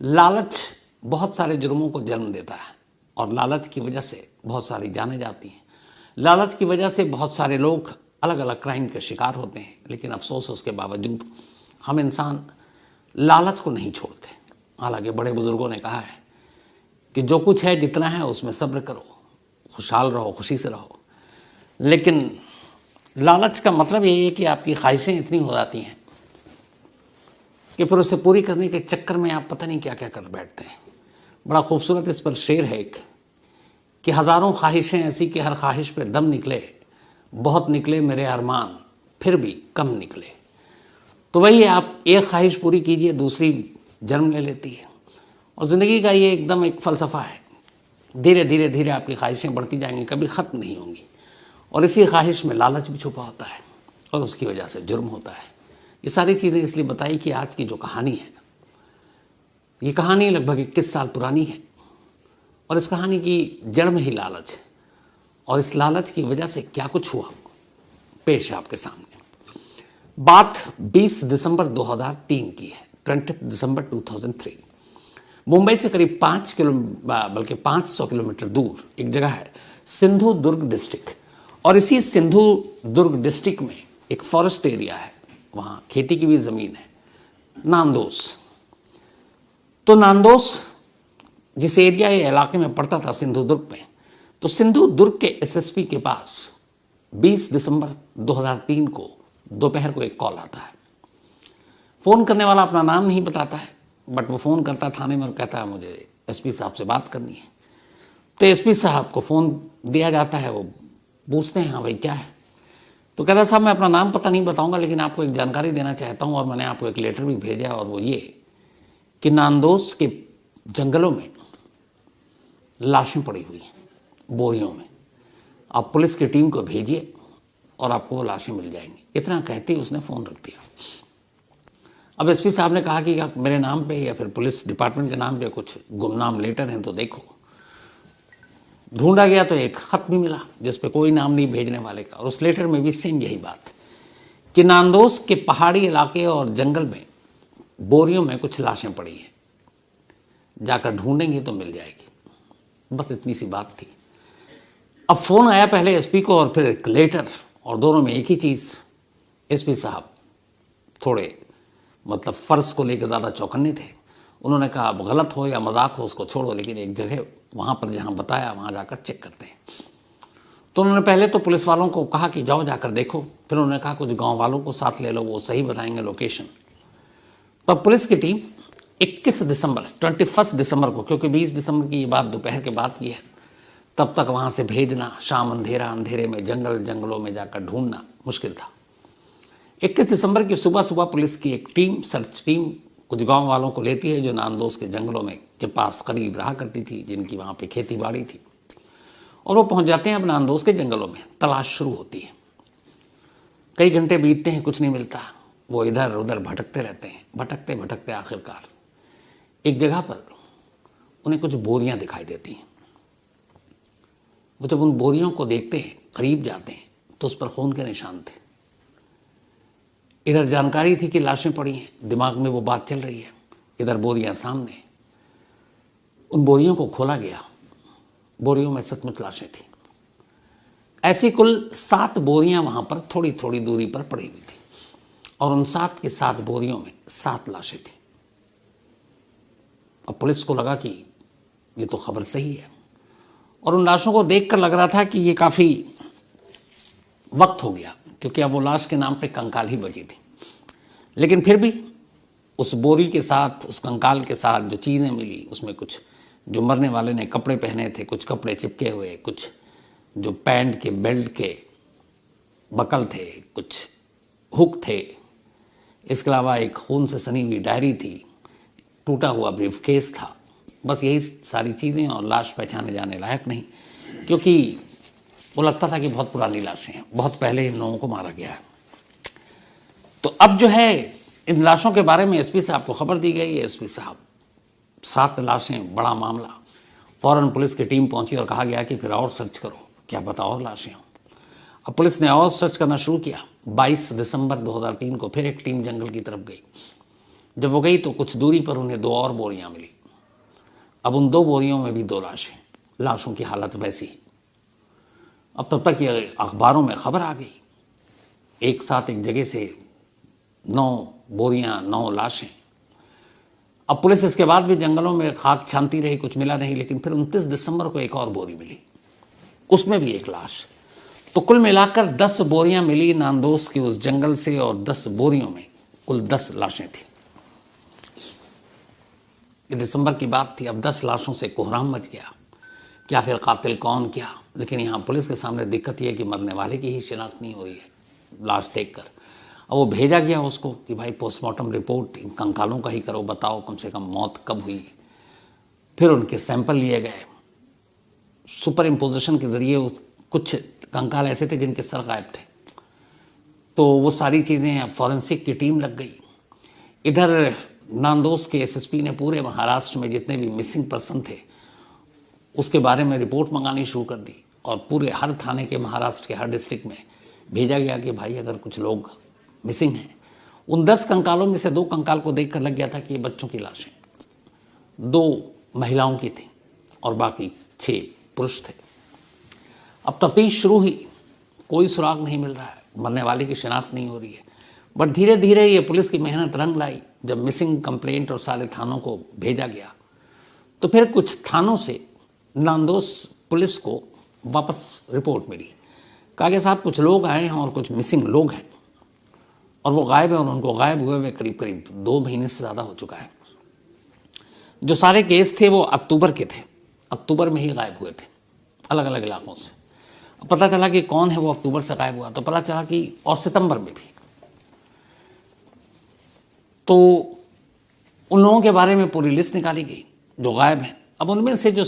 लालच बहुत सारे जुर्मों को जन्म देता है और लालच की वजह से बहुत सारी जानें जाती हैं। लालच की वजह से बहुत सारे लोग अलग अलग क्राइम के शिकार होते हैं, लेकिन अफसोस उसके बावजूद हम इंसान लालच को नहीं छोड़ते। हालांकि बड़े बुजुर्गों ने कहा है कि जो कुछ है जितना है उसमें सब्र करो, खुशहाल रहो, खुशी से रहो। लेकिन लालच का मतलब यही है कि आपकी ख्वाहिशें इतनी हो जाती हैं कि फिर उसे पूरी करने के चक्कर में आप पता नहीं क्या क्या कर बैठते हैं। बड़ा खूबसूरत इस पर शेर है एक कि हज़ारों ख्वाहिशें ऐसी कि हर ख्वाहिश पे दम निकले, बहुत निकले मेरे अरमान फिर भी कम निकले। तो वही है, आप एक ख्वाहिश पूरी कीजिए, दूसरी जन्म ले लेती है। और ज़िंदगी का ये एकदम एक फ़लसफ़ा है, धीरे धीरे धीरे आपकी ख्वाहिशें बढ़ती जाएंगी, कभी ख़त्म नहीं होंगी। और इसी ख्वाहिश में लालच भी छुपा होता है और उसकी वजह से जुर्म होता है। ये सारी चीज़ें इसलिए बताई कि आज की जो कहानी है, ये कहानी लगभग 21 साल पुरानी है और इस कहानी की जड़ में ही लालच है। और इस लालच की वजह से क्या कुछ हुआ पेश है आपके सामने। बात 20 दिसंबर 2003 की है, 20 दिसंबर 2003। मुंबई से करीब 500 किलोमीटर दूर एक जगह है सिंधु दुर्ग डिस्ट्रिक्ट। और इसी सिंधु दुर्ग डिस्ट्रिक्ट में एक फॉरेस्ट एरिया है, वहाँ खेती की भी ज़मीन है, नांदोस। तो नांदोस जिस एरिया या इलाके में पड़ता था सिंधु दुर्ग में, तो सिंधु दुर्ग के एसएसपी के पास 20 दिसंबर 2003 को दोपहर को एक कॉल आता है। फ़ोन करने वाला अपना नाम नहीं बताता है, बट वो फ़ोन करता थाने में और कहता है मुझे एसपी साहब से बात करनी है। तो एसपी साहब को फ़ोन दिया जाता है, वो पूछते हैं हाँ भाई क्या है। तो कहता साहब मैं अपना नाम पता नहीं बताऊंगा, लेकिन आपको एक जानकारी देना चाहता हूँ और मैंने आपको एक लेटर भी भेजा, और वो ये कि नांदोस के जंगलों में लाशें पड़ी हुई हैं, बोरियों में। आप पुलिस की टीम को भेजिए और आपको वो लाशें मिल जाएंगी। इतना कहते ही उसने फ़ोन रख दिया। अब एसपी साहब ने कहा कि मेरे नाम पे या फिर पुलिस डिपार्टमेंट के नाम पे कुछ गुमनाम लेटर हैं तो देखो। ढूंढा गया तो एक ख़त भी मिला जिस पे कोई नाम नहीं भेजने वाले का, और उस लेटर में भी सेम यही बात कि नांदोस के पहाड़ी इलाके और जंगल में बोरियों में कुछ लाशें पड़ी हैं, जाकर ढूंढेंगे तो मिल जाएगी। बस इतनी सी बात थी। अब फ़ोन आया पहले एसपी को और फिर एक लेटर, और दोनों में एक ही चीज़। एसपी साहब थोड़े मतलब फ़र्ज को लेकर ज़्यादा चौकन्ने थे। उन्होंने कहा अब गलत हो या मजाक हो उसको छोड़ो, लेकिन एक जगह वहाँ पर जहाँ बताया वहाँ जाकर चेक करते हैं। तो उन्होंने पहले तो पुलिस वालों को कहा कि जाओ जाकर देखो, फिर उन्होंने कहा कुछ गांव वालों को साथ ले लो, वो सही बताएंगे लोकेशन। तब पुलिस की टीम 21 दिसंबर को, क्योंकि 20 दिसंबर की ये बात दोपहर के बाद की है, तब तक वहाँ से भेजना, शाम अंधेरे में जंगलों में जाकर ढूंढना मुश्किल था। 21 दिसंबर की सुबह सुबह पुलिस की एक टीम, सर्च टीम, कुछ गांव वालों को लेती है जो नांदोस के जंगलों में के पास करीब रहा करती थी, जिनकी वहाँ पे खेती बाड़ी थी, और वो पहुँच जाते हैं अब नांदोस के जंगलों में। तलाश शुरू होती है। कई घंटे बीतते हैं, कुछ नहीं मिलता। वो इधर उधर भटकते रहते हैं। भटकते भटकते आखिरकार एक जगह पर उन्हें कुछ बोरियां दिखाई देती हैं। वो जब उन बोरियों को देखते हैं, करीब जाते हैं, तो उस पर खून के निशान थे। इधर जानकारी थी कि लाशें पड़ी हैं, दिमाग में वो बात चल रही है, इधर बोरियां सामने। उन बोरियों को खोला गया, बोरियों में सचमुच लाशें थी। ऐसी कुल 7 बोरियां वहाँ पर थोड़ी थोड़ी दूरी पर पड़ी हुई थी, और उन 7 के 7 बोरियों में 7 लाशें थी। अब पुलिस को लगा कि ये तो खबर सही है, और उन लाशों को देखकर लग रहा था कि ये काफ़ी वक्त हो गया, क्योंकि अब वो लाश के नाम पे कंकाल ही बची थी। लेकिन फिर भी उस बोरी के साथ, उस कंकाल के साथ जो चीज़ें मिली, उसमें कुछ जो मरने वाले ने कपड़े पहने थे, कुछ कपड़े चिपके हुए, कुछ जो पैंट के बेल्ट के बकल थे, कुछ हुक थे। इसके अलावा एक खून से सनी हुई डायरी थी, टूटा हुआ ब्रीफकेस था। बस यही सारी चीज़ें, और लाश पहचाने जाने लायक नहीं, क्योंकि वो लगता था कि बहुत पुरानी लाशें हैं, बहुत पहले इन लोगों को मारा गया है। तो अब जो है इन लाशों के बारे में एसपी साहब को खबर दी गई। एसपी साहब 7 लाशें, बड़ा मामला। फ़ौरन पुलिस की टीम पहुंची और कहा गया कि फिर और सर्च करो, क्या पता और लाशें हों। अब पुलिस ने और सर्च करना शुरू किया। 22 दिसंबर 2003 को फिर एक टीम जंगल की तरफ गई। जब वो गई तो कुछ दूरी पर उन्हें 2 और बोरियां मिली। अब उन 2 बोरियों में भी 2 लाशें, लाशों की हालत वैसी ही। अब तब तक ये अखबारों में खबर आ गई, एक साथ एक जगह से 9 बोरियां, 9 लाशें। अब पुलिस इसके बाद भी जंगलों में खाक छानती रही, कुछ मिला नहीं, लेकिन फिर 29 दिसंबर को एक और बोरी मिली, उसमें भी एक लाश। तो कुल मिलाकर 10 बोरियां मिली नांदोस के उस जंगल से, और 10 बोरियों में कुल 10 लाशें थी। ये दिसंबर की बात थी। अब 10 लाशों से कोहराम मच गया कि आखिर कातिल कौन, क्या। लेकिन यहाँ पुलिस के सामने दिक्कत यह है कि मरने वाले की ही शिनाख्त नहीं हो रही है लाश देखकर। अब वो भेजा गया उसको कि भाई पोस्टमार्टम रिपोर्ट इन कंकालों का ही करो, बताओ कम से कम मौत कब हुई। फिर उनके सैंपल लिए गए, सुपर इम्पोजिशन के जरिए कुछ कंकाल ऐसे थे जिनके सर गायब थे, तो वो सारी चीज़ें, फॉरेंसिक की टीम लग गई। इधर नांदोस के एसएसपी ने पूरे महाराष्ट्र में जितने भी मिसिंग पर्सन थे उसके बारे में रिपोर्ट मंगानी शुरू कर दी, और पूरे हर थाने के, महाराष्ट्र के हर डिस्ट्रिक्ट में भेजा गया कि भाई अगर कुछ लोग मिसिंग हैं। उन 10 कंकालों में से 2 कंकाल को देखकर लग गया था कि ये बच्चों की लाशें, 2 महिलाओं की थी और बाकी 6 पुरुष थे। अब तफ्तीश शुरू हुई, कोई सुराग नहीं मिल रहा है, मरने वाले की शिनाख्त नहीं हो रही है। बट धीरे धीरे ये पुलिस की मेहनत रंग लाई। जब मिसिंग कंप्लेंट और सारे थानों को भेजा गया तो फिर कुछ थानों से नांदोस पुलिस को वापस रिपोर्ट मिली, कहा कि साहब कुछ लोग आए हैं और कुछ मिसिंग लोग हैं और वो गायब है, और उनको गायब हुए हुए करीब करीब 2 महीने से ज़्यादा हो चुका है। जो सारे केस थे वो अक्टूबर के थे, अक्टूबर में ही गायब हुए थे अलग अलग इलाकों से। अब पता चला कि कौन है वो अक्टूबर से गायब हुआ, तो पता चला कि और सितंबर में भी। तो उन लोगों के बारे में पूरी लिस्ट निकाली गई जो गायब हैं। अब उनमें से जो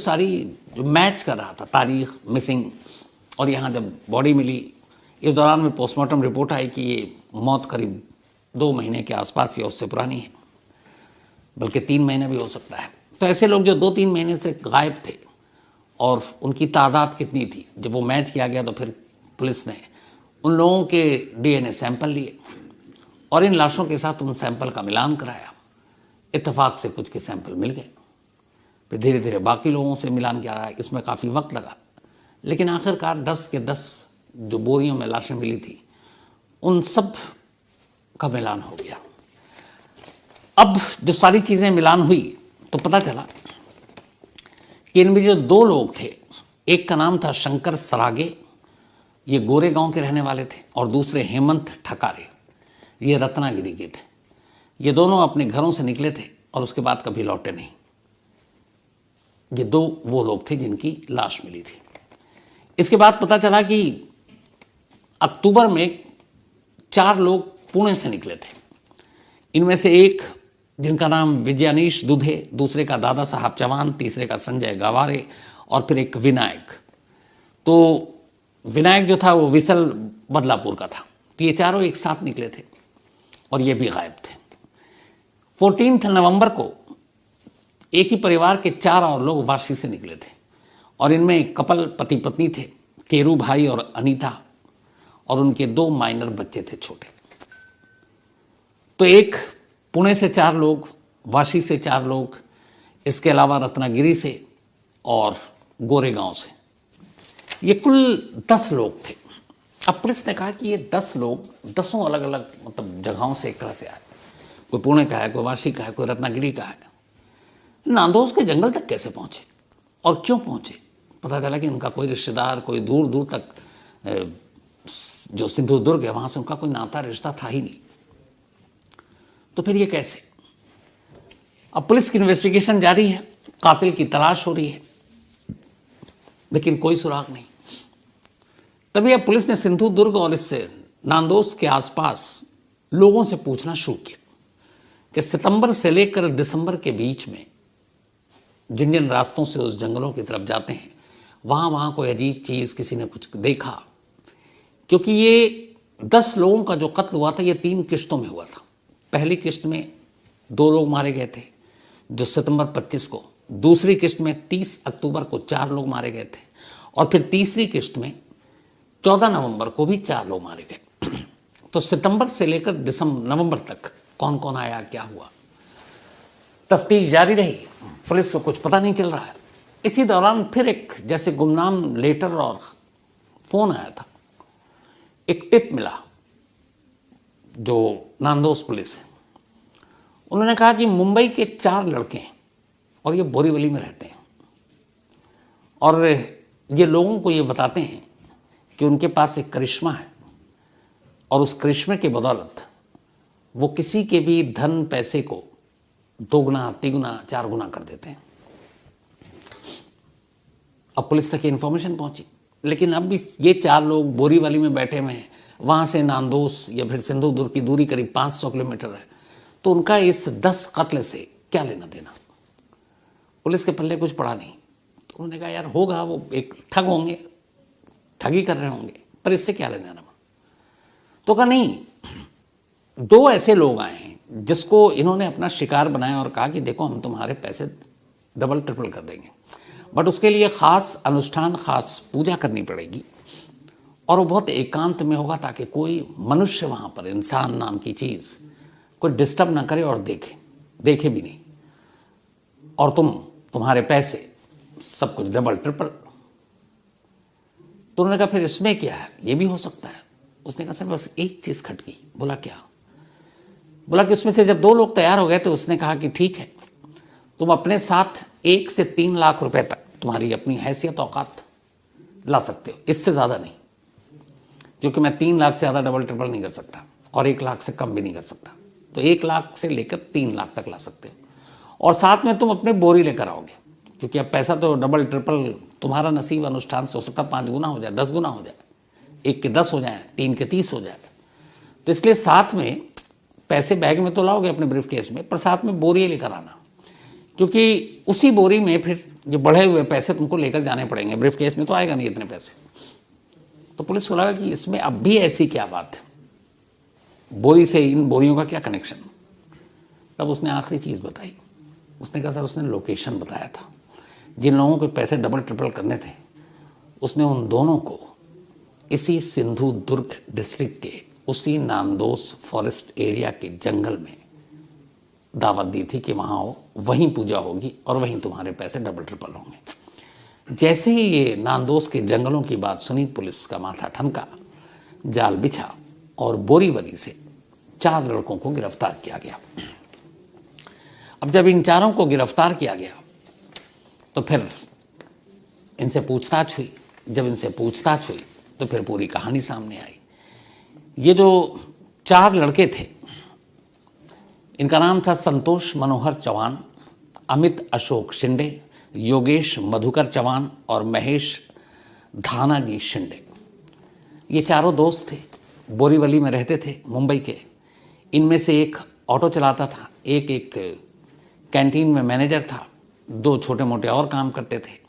मैच कर रहा था तारीख, मिसिंग, और यहाँ जब बॉडी मिली, इस दौरान में पोस्टमार्टम रिपोर्ट आई कि ये मौत करीब 2 महीने के आसपास या उससे पुरानी है, बल्कि 3 महीने भी हो सकता है। तो ऐसे लोग जो 2-3 महीने से गायब थे और उनकी तादाद कितनी थी, जब वो मैच किया गया तो फिर पुलिस ने उन लोगों के डीएनए सैंपल लिए और इन लाशों के साथ उन सैंपल का मिलान कराया। इत्तेफाक से कुछ के सैंपल मिल गए, फिर धीरे धीरे बाकी लोगों से मिलान किया रहा। इसमें काफ़ी वक्त लगा, लेकिन आखिरकार 10 के 10 जो बोरियों में लाशें मिली थी उन सब का मिलान हो गया। अब जो सारी चीज़ें मिलान हुई तो पता चला कि इनमें जो 2 लोग थे, एक का नाम था शंकर सरागे, ये गोरेगांव के रहने वाले थे, और दूसरे हेमंत ठकारे, ये रत्नागिरी के थे। ये दोनों अपने घरों से निकले थे और उसके बाद कभी लौटे नहीं। ये 2 वो लोग थे जिनकी लाश मिली थी। इसके बाद पता चला कि अक्टूबर में 4 लोग पुणे से निकले थे। इनमें से एक जिनका नाम विजयानीश दुधे, दूसरे का दादा साहब चौहान, तीसरे का संजय गवारे, और फिर एक विनायक। तो विनायक जो था वो विसल बदलापुर का था। तो ये चारों एक साथ निकले थे और ये भी गायब थे। 14 नवंबर को एक ही परिवार के 4 और लोग वाशी से निकले थे, और इनमें एक कपल पति पत्नी थे, केरू भाई और अनीता, और उनके 2 माइनर बच्चे थे छोटे। तो एक पुणे से 4 लोग, वाशी से 4 लोग, इसके अलावा रत्नागिरी से और गोरेगांव से, ये कुल 10 लोग थे। अब पुलिस ने कहा कि ये 10 लोग 10 अलग अलग मतलब जगहों से एक तरह से आए, कोई पुणे का है, कोई वाशी का है, कोई रत्नागिरी का है। नांदोस के जंगल तक कैसे पहुंचे और क्यों पहुंचे? पता चला कि उनका कोई रिश्तेदार, कोई दूर दूर तक जो सिंधुदुर्ग है वहां से उनका कोई नाता रिश्ता था ही नहीं। तो फिर ये कैसे? अब पुलिस की इन्वेस्टिगेशन जारी है, कातिल की तलाश हो रही है, लेकिन कोई सुराग नहीं। तभी अब पुलिस ने सिंधुदुर्ग और इससे नांदोस के आसपास लोगों से पूछना शुरू किया कि सितंबर से लेकर दिसंबर के बीच में जिन जिन रास्तों से उस जंगलों की तरफ जाते हैं वहाँ कोई अजीब चीज़ किसी ने कुछ देखा। क्योंकि ये 10 लोगों का जो कत्ल हुआ था ये 3 किश्तों में हुआ था। पहली किश्त में 2 लोग मारे गए थे जो सितंबर 25 को, दूसरी किश्त में 30 अक्टूबर को 4 लोग मारे गए थे, और फिर तीसरी किश्त में 14 नवंबर को भी 4 लोग मारे गए। तो सितंबर से लेकर नवंबर तक कौन कौन आया, क्या हुआ, तफ्तीश जारी रही, पुलिस को कुछ पता नहीं चल रहा है। इसी दौरान फिर एक जैसे गुमनाम लेटर और फोन आया था, एक टिप मिला जो नांदोस पुलिस है, उन्होंने कहा कि मुंबई के 4 लड़के हैं और ये बोरीवली में रहते हैं और ये लोगों को ये बताते हैं कि उनके पास एक करिश्मा है और उस करिश्मे के बदौलत वो किसी के भी धन पैसे को 2 गुना 3 गुना 4 गुना कर देते हैं। अब पुलिस तक ये इन्फॉर्मेशन पहुंची, लेकिन अब भी ये 4 लोग बोरीवली में बैठे हुए हैं, वहाँ से नांदोस या फिर सिंधुदुर्ग की दूरी करीब 500 किलोमीटर है, तो उनका इस 10 कत्ल से क्या लेना देना। पुलिस के पल्ले कुछ पड़ा नहीं, तो उन्होंने कहा यार होगा, वो एक ठग होंगे, ठगी कर रहे होंगे, पर इससे क्या लेना देना। तो कहा नहीं, 2 ऐसे लोग आए हैं जिसको इन्होंने अपना शिकार बनाया और कहा कि देखो हम तुम्हारे पैसे डबल ट्रिपल कर देंगे, बट उसके लिए ख़ास अनुष्ठान, ख़ास पूजा करनी पड़ेगी और वो बहुत एकांत में होगा ताकि कोई मनुष्य वहाँ पर, इंसान नाम की चीज़ कोई डिस्टर्ब ना करे और देखे भी नहीं, और तुम्हारे पैसे सब कुछ डबल ट्रिपल। तो उन्होंने कहा फिर इसमें क्या है, ये भी हो सकता है। उसने कहा सर बस एक चीज़ खटकी। बोला क्या? बोला कि उसमें से जब 2 लोग तैयार हो गए तो उसने कहा कि ठीक है, तुम अपने साथ 1 से 3 लाख रुपए तक तुम्हारी अपनी हैसियत औकात ला सकते हो, इससे ज़्यादा नहीं, क्योंकि मैं 3 लाख से ज़्यादा डबल ट्रिपल नहीं कर सकता और 1 लाख से कम भी नहीं कर सकता। तो 1 लाख से लेकर 3 लाख तक ला सकते हो, और साथ में तुम अपने बोरी लेकर आओगे, क्योंकि अब पैसा तो डबल ट्रिपल तुम्हारा नसीब अनुष्ठान से हो सकता है 5 गुना हो जाए, 10 गुना हो जाए, 1 के 10 हो जाए, 3 के 30 हो जाए। तो इसलिए साथ में पैसे बैग में तो लाओगे अपने ब्रीफ केस में, पर साथ में बोरी लेकर आना, क्योंकि उसी बोरी में फिर जो बढ़े हुए पैसे तुमको लेकर जाने पड़ेंगे, ब्रीफ केस में तो आएगा नहीं इतने पैसे। तो पुलिस को लगा कि इसमें अब भी ऐसी क्या बात है, बोरी से इन बोरियों का क्या कनेक्शन। तब उसने आखिरी चीज़ बताई, उसने कहा सर उसने लोकेशन बताया था, जिन लोगों के पैसे डबल ट्रिपल करने थे उसने उन दोनों को इसी सिंधुदुर्ग डिस्ट्रिक्ट के उसी नांदोस फॉरेस्ट एरिया के जंगल में दावत दी थी कि वहाँ हो, वहीं पूजा होगी और वहीं तुम्हारे पैसे डबल ट्रिपल होंगे। जैसे ही ये नांदोस के जंगलों की बात सुनी, पुलिस का माथा ठनका, जाल बिछा और बोरीवली से 4 लड़कों को गिरफ्तार किया गया। अब जब इन 4 को गिरफ्तार किया गया तो फिर इनसे पूछताछ हुई। जब इनसे पूछताछ हुई तो फिर पूरी कहानी सामने आई। ये जो 4 लड़के थे, इनका नाम था संतोष मनोहर चौहान, अमित अशोक शिंदे, योगेश मधुकर चौहान और महेश धानाजी शिंदे। ये 4 दोस्त थे, बोरीवली में रहते थे, मुंबई के। इनमें से एक ऑटो चलाता था, एक कैंटीन में मैनेजर था, 2 छोटे मोटे और काम करते थे।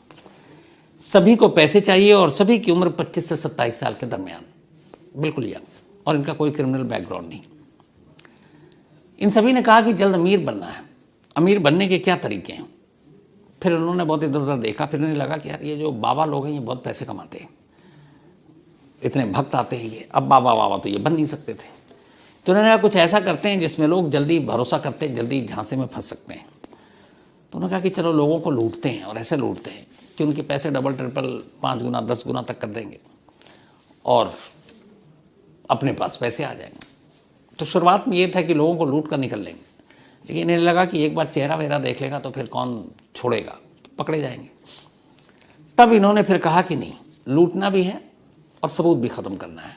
सभी को पैसे चाहिए और सभी की उम्र 25 से 27 साल के दरमियान, बिल्कुल यंग, और इनका कोई क्रिमिनल बैकग्राउंड नहीं। इन सभी ने कहा कि जल्द अमीर बनना है। अमीर बनने के क्या तरीके हैं? फिर उन्होंने बहुत इधर उधर देखा, फिर उन्हें लगा कि यार ये जो बाबा लोग हैं ये बहुत पैसे कमाते हैं, इतने भक्त आते हैं ये, अब बाबा तो ये बन नहीं सकते थे। तो उन्होंने कहा कुछ ऐसा करते हैं जिसमें लोग जल्दी भरोसा करते हैं, जल्दी झांसे में फंस सकते हैं। तो उन्होंने कहा कि चलो लोगों को लूटते हैं, और ऐसे लूटते हैं कि उनके पैसे डबल ट्रिपल 5 गुना 10 गुना तक कर देंगे और अपने पास पैसे आ जाएंगे। तो शुरुआत में ये था कि लोगों को लूट कर निकल लेंगे, लेकिन इन्हें लगा कि एक बार चेहरा वेहरा देख लेगा तो फिर कौन छोड़ेगा, तो पकड़े जाएंगे। तब इन्होंने फिर कहा कि नहीं, लूटना भी है और सबूत भी ख़त्म करना है।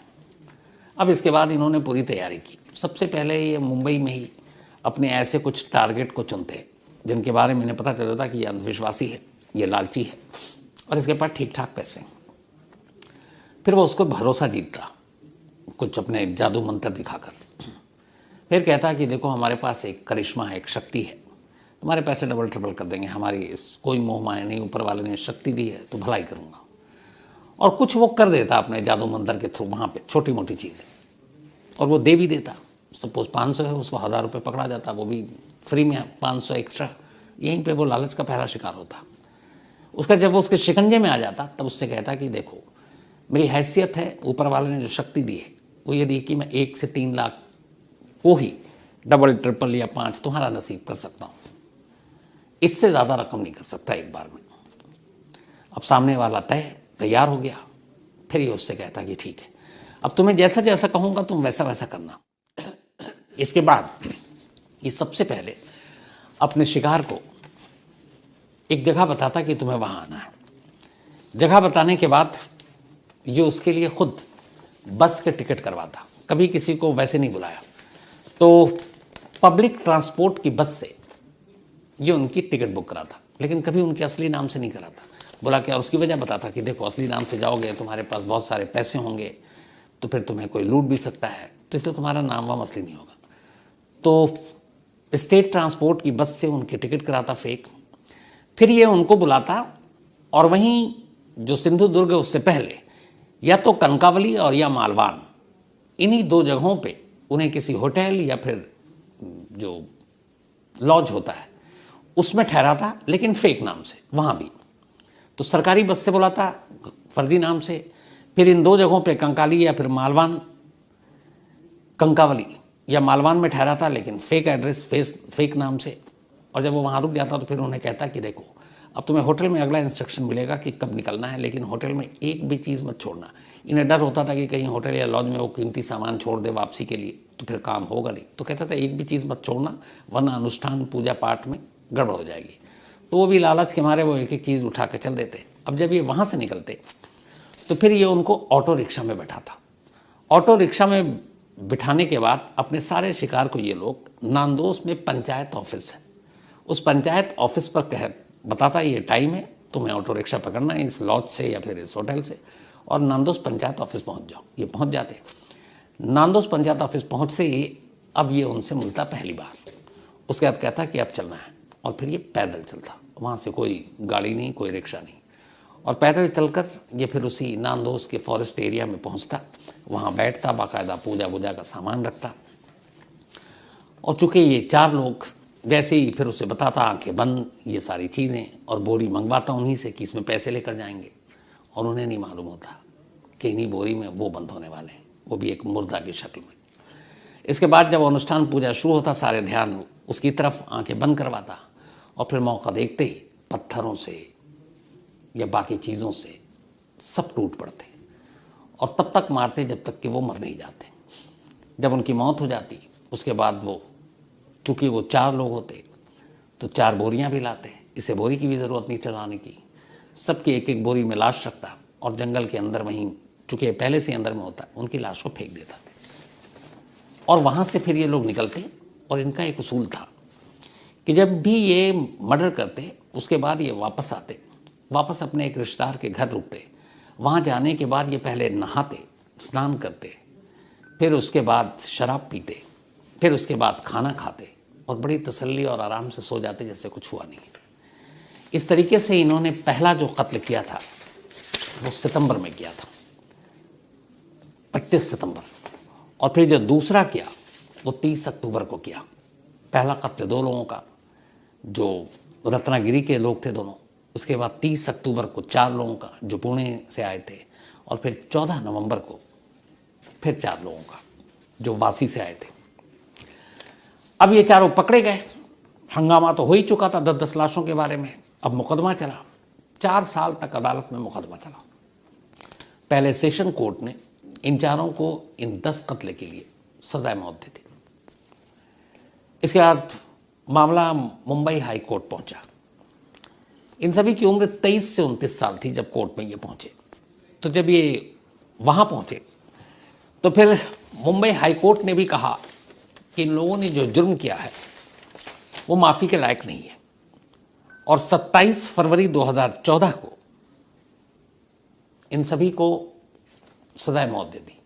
अब इसके बाद इन्होंने पूरी तैयारी की। सबसे पहले ये मुंबई में ही अपने ऐसे कुछ टारगेट को चुनते जिनके बारे में इन्हें पता चलता था कि ये अंधविश्वासी है, ये लालची है और इसके पास ठीक ठाक पैसे हैं। फिर वो उसको भरोसा जीतता कुछ अपने जादू मंत्र दिखाकर। फिर कहता कि देखो हमारे पास एक करिश्मा है, एक शक्ति है, तुम्हारे पैसे डबल ट्रिपल कर देंगे, हमारी इस कोई मोह माया नहीं, ऊपर वाले ने शक्ति दी है तो भलाई करूँगा। और कुछ वो कर देता अपने जादू मंत्र के थ्रू, वहाँ पे छोटी मोटी चीज़ें, और वो दे भी देता। सपोज 500 है, उसको 1000 रुपये पकड़ा जाता, वो भी फ्री में 500 एक्स्ट्रा। यहीं पे वो लालच का पहला शिकार होता। उसका जब वो उसके शिकंजे में आ जाता तब उससे कहता कि देखो मेरी हैसियत है, ऊपर वाले ने जो शक्ति दी है वो ये दी कि मैं 1 से 3 लाख को ही डबल ट्रिपल या 5 तुम्हारा नसीब कर सकता हूँ। इससे ज़्यादा रकम नहीं कर सकता एक बार में। अब सामने वाला तैयार हो गया, फिर ये उससे कहता कि ठीक है, अब तुम्हें जैसा जैसा कहूँगा तुम वैसा वैसा करना। इसके बाद ये सबसे पहले अपने शिकार को एक जगह बताता कि तुम्हें वहाँ आना है। जगह बताने के बाद ये उसके लिए खुद बस के टिकट करवाता, कभी किसी को वैसे नहीं बुलाया। तो पब्लिक ट्रांसपोर्ट की बस से ये उनकी टिकट बुक कराता, लेकिन कभी उनके असली नाम से नहीं कराता। बोला क्या, उसकी वजह बताता कि देखो असली नाम से जाओगे तुम्हारे पास बहुत सारे पैसे होंगे, तो फिर तुम्हें कोई लूट भी सकता है, तो इसलिए तुम्हारा नाम वाम असली नहीं होगा। तो स्टेट ट्रांसपोर्ट की बस से उनकी टिकट कराता फेक, फिर ये उनको बुलाता और वहीं जो सिंधुदुर्ग है उससे पहले या तो कनकावली और या मालवान, इन्हीं दो जगहों पे उन्हें किसी होटल या फिर जो लॉज होता है उसमें ठहराता, लेकिन फेक नाम से वहाँ भी। तो सरकारी बस से बुलाता फर्जी नाम से, फिर इन दो जगहों पे कंकाली या फिर मालवान, कंकावली या मालवान में ठहराता, लेकिन फेक एड्रेस फेक नाम से। और जब वो वहाँ रुक जाता तो फिर उन्हें कहता कि देखो अब तुम्हें होटल में अगला इंस्ट्रक्शन मिलेगा कि कब निकलना है, लेकिन होटल में एक भी चीज़ मत छोड़ना। इन्हें डर होता था कि कहीं होटल या लॉज में वो कीमती सामान छोड़ दे वापसी के लिए तो फिर काम होगा नहीं, तो कहता था एक भी चीज़ मत छोड़ना वरना अनुष्ठान पूजा पाठ में गड़बड़ हो जाएगी। तो वो भी लालच के मारे वो एक एक चीज़ उठा कर चल देते। अब जब ये वहाँ से निकलते तो फिर ये उनको ऑटो रिक्शा में बैठाता। ऑटो रिक्शा में बिठाने के बाद अपने सारे शिकार को ये लोग नांदोस में पंचायत ऑफिस है, उस पंचायत ऑफिस पर बताता ये टाइम है, तुम्हें ऑटो रिक्शा पकड़ना है इस लॉज से या फिर इस होटल से, और नांदोस पंचायत ऑफिस पहुंच जाओ। ये पहुंच जाते। नांदोस पंचायत ऑफिस पहुंचते ही अब ये उनसे मिलता पहली बार। उसके बाद कहता कि अब चलना है, और फिर ये पैदल चलता, वहाँ से कोई गाड़ी नहीं, कोई रिक्शा नहीं, और पैदल चलकर ये फिर उसी नांदोस के फॉरेस्ट एरिया में पहुँचता, वहाँ बैठता, बाकायदा पूजा वूजा का सामान रखता। और चूँकि ये चार लोग जैसे ही फिर उसे बताता आंखें बंद ये सारी चीज़ें, और बोरी मंगवाता उन्हीं से कि इसमें पैसे लेकर जाएंगे, और उन्हें नहीं मालूम होता कि इन्हीं बोरी में वो बंद होने वाले हैं, वो भी एक मुर्दा की शक्ल में। इसके बाद जब अनुष्ठान पूजा शुरू होता सारे ध्यान उसकी तरफ, आंखें बंद करवाता, और फिर मौका देखते ही पत्थरों से या बाकी चीज़ों से सब टूट पड़ते, और तब तक मारते जब तक कि वो मर नहीं जाते। जब उनकी मौत हो जाती उसके बाद वो, चूँकि वो चार लोग होते तो चार बोरियां भी लाते, इसे बोरी की भी ज़रूरत नहीं चलाने की, सबकी एक एक बोरी में लाश रखता, और जंगल के अंदर वहीं, चूँकि पहले से अंदर में होता, उनकी लाश को फेंक देता था। और वहाँ से फिर ये लोग निकलते, और इनका एक उसूल था कि जब भी ये मर्डर करते उसके बाद ये वापस आते, वापस अपने एक रिश्तेदार के घर रुकते। वहाँ जाने के बाद ये पहले नहाते, स्नान करते, फिर उसके बाद शराब पीते, फिर उसके बाद खाना खाते, और बड़ी तसल्ली और आराम से सो जाते जैसे कुछ हुआ नहीं। इस तरीके से इन्होंने पहला जो कत्ल किया था वो सितंबर में किया था, 25 सितंबर, और फिर जो दूसरा किया वो 30 अक्टूबर को किया। पहला कत्ल 2 लोगों का जो रत्नागिरी के लोग थे दोनों, उसके बाद 30 अक्टूबर को 4 लोगों का जो पुणे से आए थे, और फिर 14 नवंबर को फिर 4 लोगों का जो वासी से आए थे। अब ये चारों पकड़े गए, हंगामा तो हो ही चुका था 10-10 लाशों के बारे में। अब मुकदमा चला, 4 साल तक अदालत में मुकदमा चला। पहले सेशन कोर्ट ने इन चारों को इन 10 कत्ले के लिए सजाए मौत दी थी। इसके बाद मामला मुंबई हाई कोर्ट पहुंचा। इन सभी की उम्र 23 से 29 साल थी जब कोर्ट में ये पहुंचे। तो जब ये वहाँ पहुंचे तो फिर मुंबई हाई कोर्ट ने भी कहा कि इन लोगों ने जो जुर्म किया है वो माफ़ी के लायक नहीं है, और 27 फरवरी 2014 को इन सभी को सजाए मौत दे दी।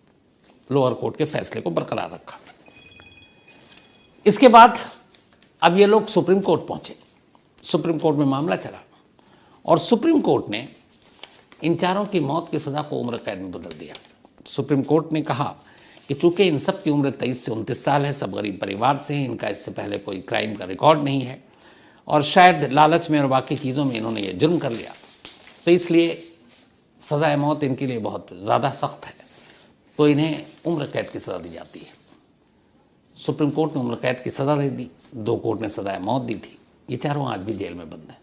लोअर कोर्ट के फैसले को बरकरार रखा। इसके बाद अब ये लोग सुप्रीम कोर्ट पहुंचे। सुप्रीम कोर्ट में मामला चला, और सुप्रीम कोर्ट ने इन चारों की मौत की सज़ा को उम्र कैद में बदल दिया। सुप्रीम कोर्ट ने कहा कि चूंकि इन सब की उम्र 23 से 29 साल है, सब गरीब परिवार से हैं, इनका इससे पहले कोई क्राइम का रिकॉर्ड नहीं है, और शायद लालच में और बाकी चीज़ों में इन्होंने ये जुर्म कर लिया, तो इसलिए सज़ाए मौत इनके लिए बहुत ज़्यादा सख्त है, तो इन्हें उम्र कैद की सज़ा दी जाती है। सुप्रीम कोर्ट ने उम्र कैद की सज़ा दे दी, 2 कोर्ट ने सज़ाए मौत दी थी। ये चारों आज भी जेल में बंद हैं।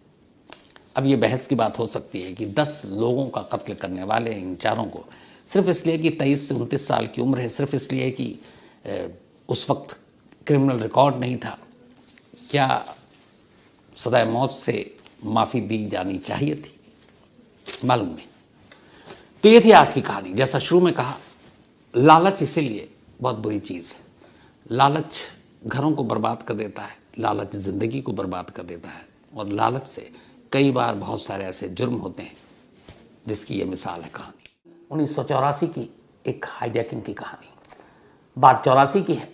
अब ये बहस की बात हो सकती है कि 10 लोगों का कत्ल करने वाले इन चारों को सिर्फ इसलिए कि 23 से 29 साल की उम्र है, सिर्फ इसलिए कि उस वक्त क्रिमिनल रिकॉर्ड नहीं था, क्या सजाए मौत से माफ़ी दी जानी चाहिए थी? मालूम नहीं। तो ये थी आज की कहानी। जैसा शुरू में कहा, लालच इसीलिए बहुत बुरी चीज़ है। लालच घरों को बर्बाद कर देता है, लालच ज़िंदगी को बर्बाद कर देता है, और लालच से कई बार बहुत सारे ऐसे जुर्म होते हैं जिसकी ये मिसाल है कहानी। 1984 की एक हाईजैकिंग की कहानी। बात 84 की है।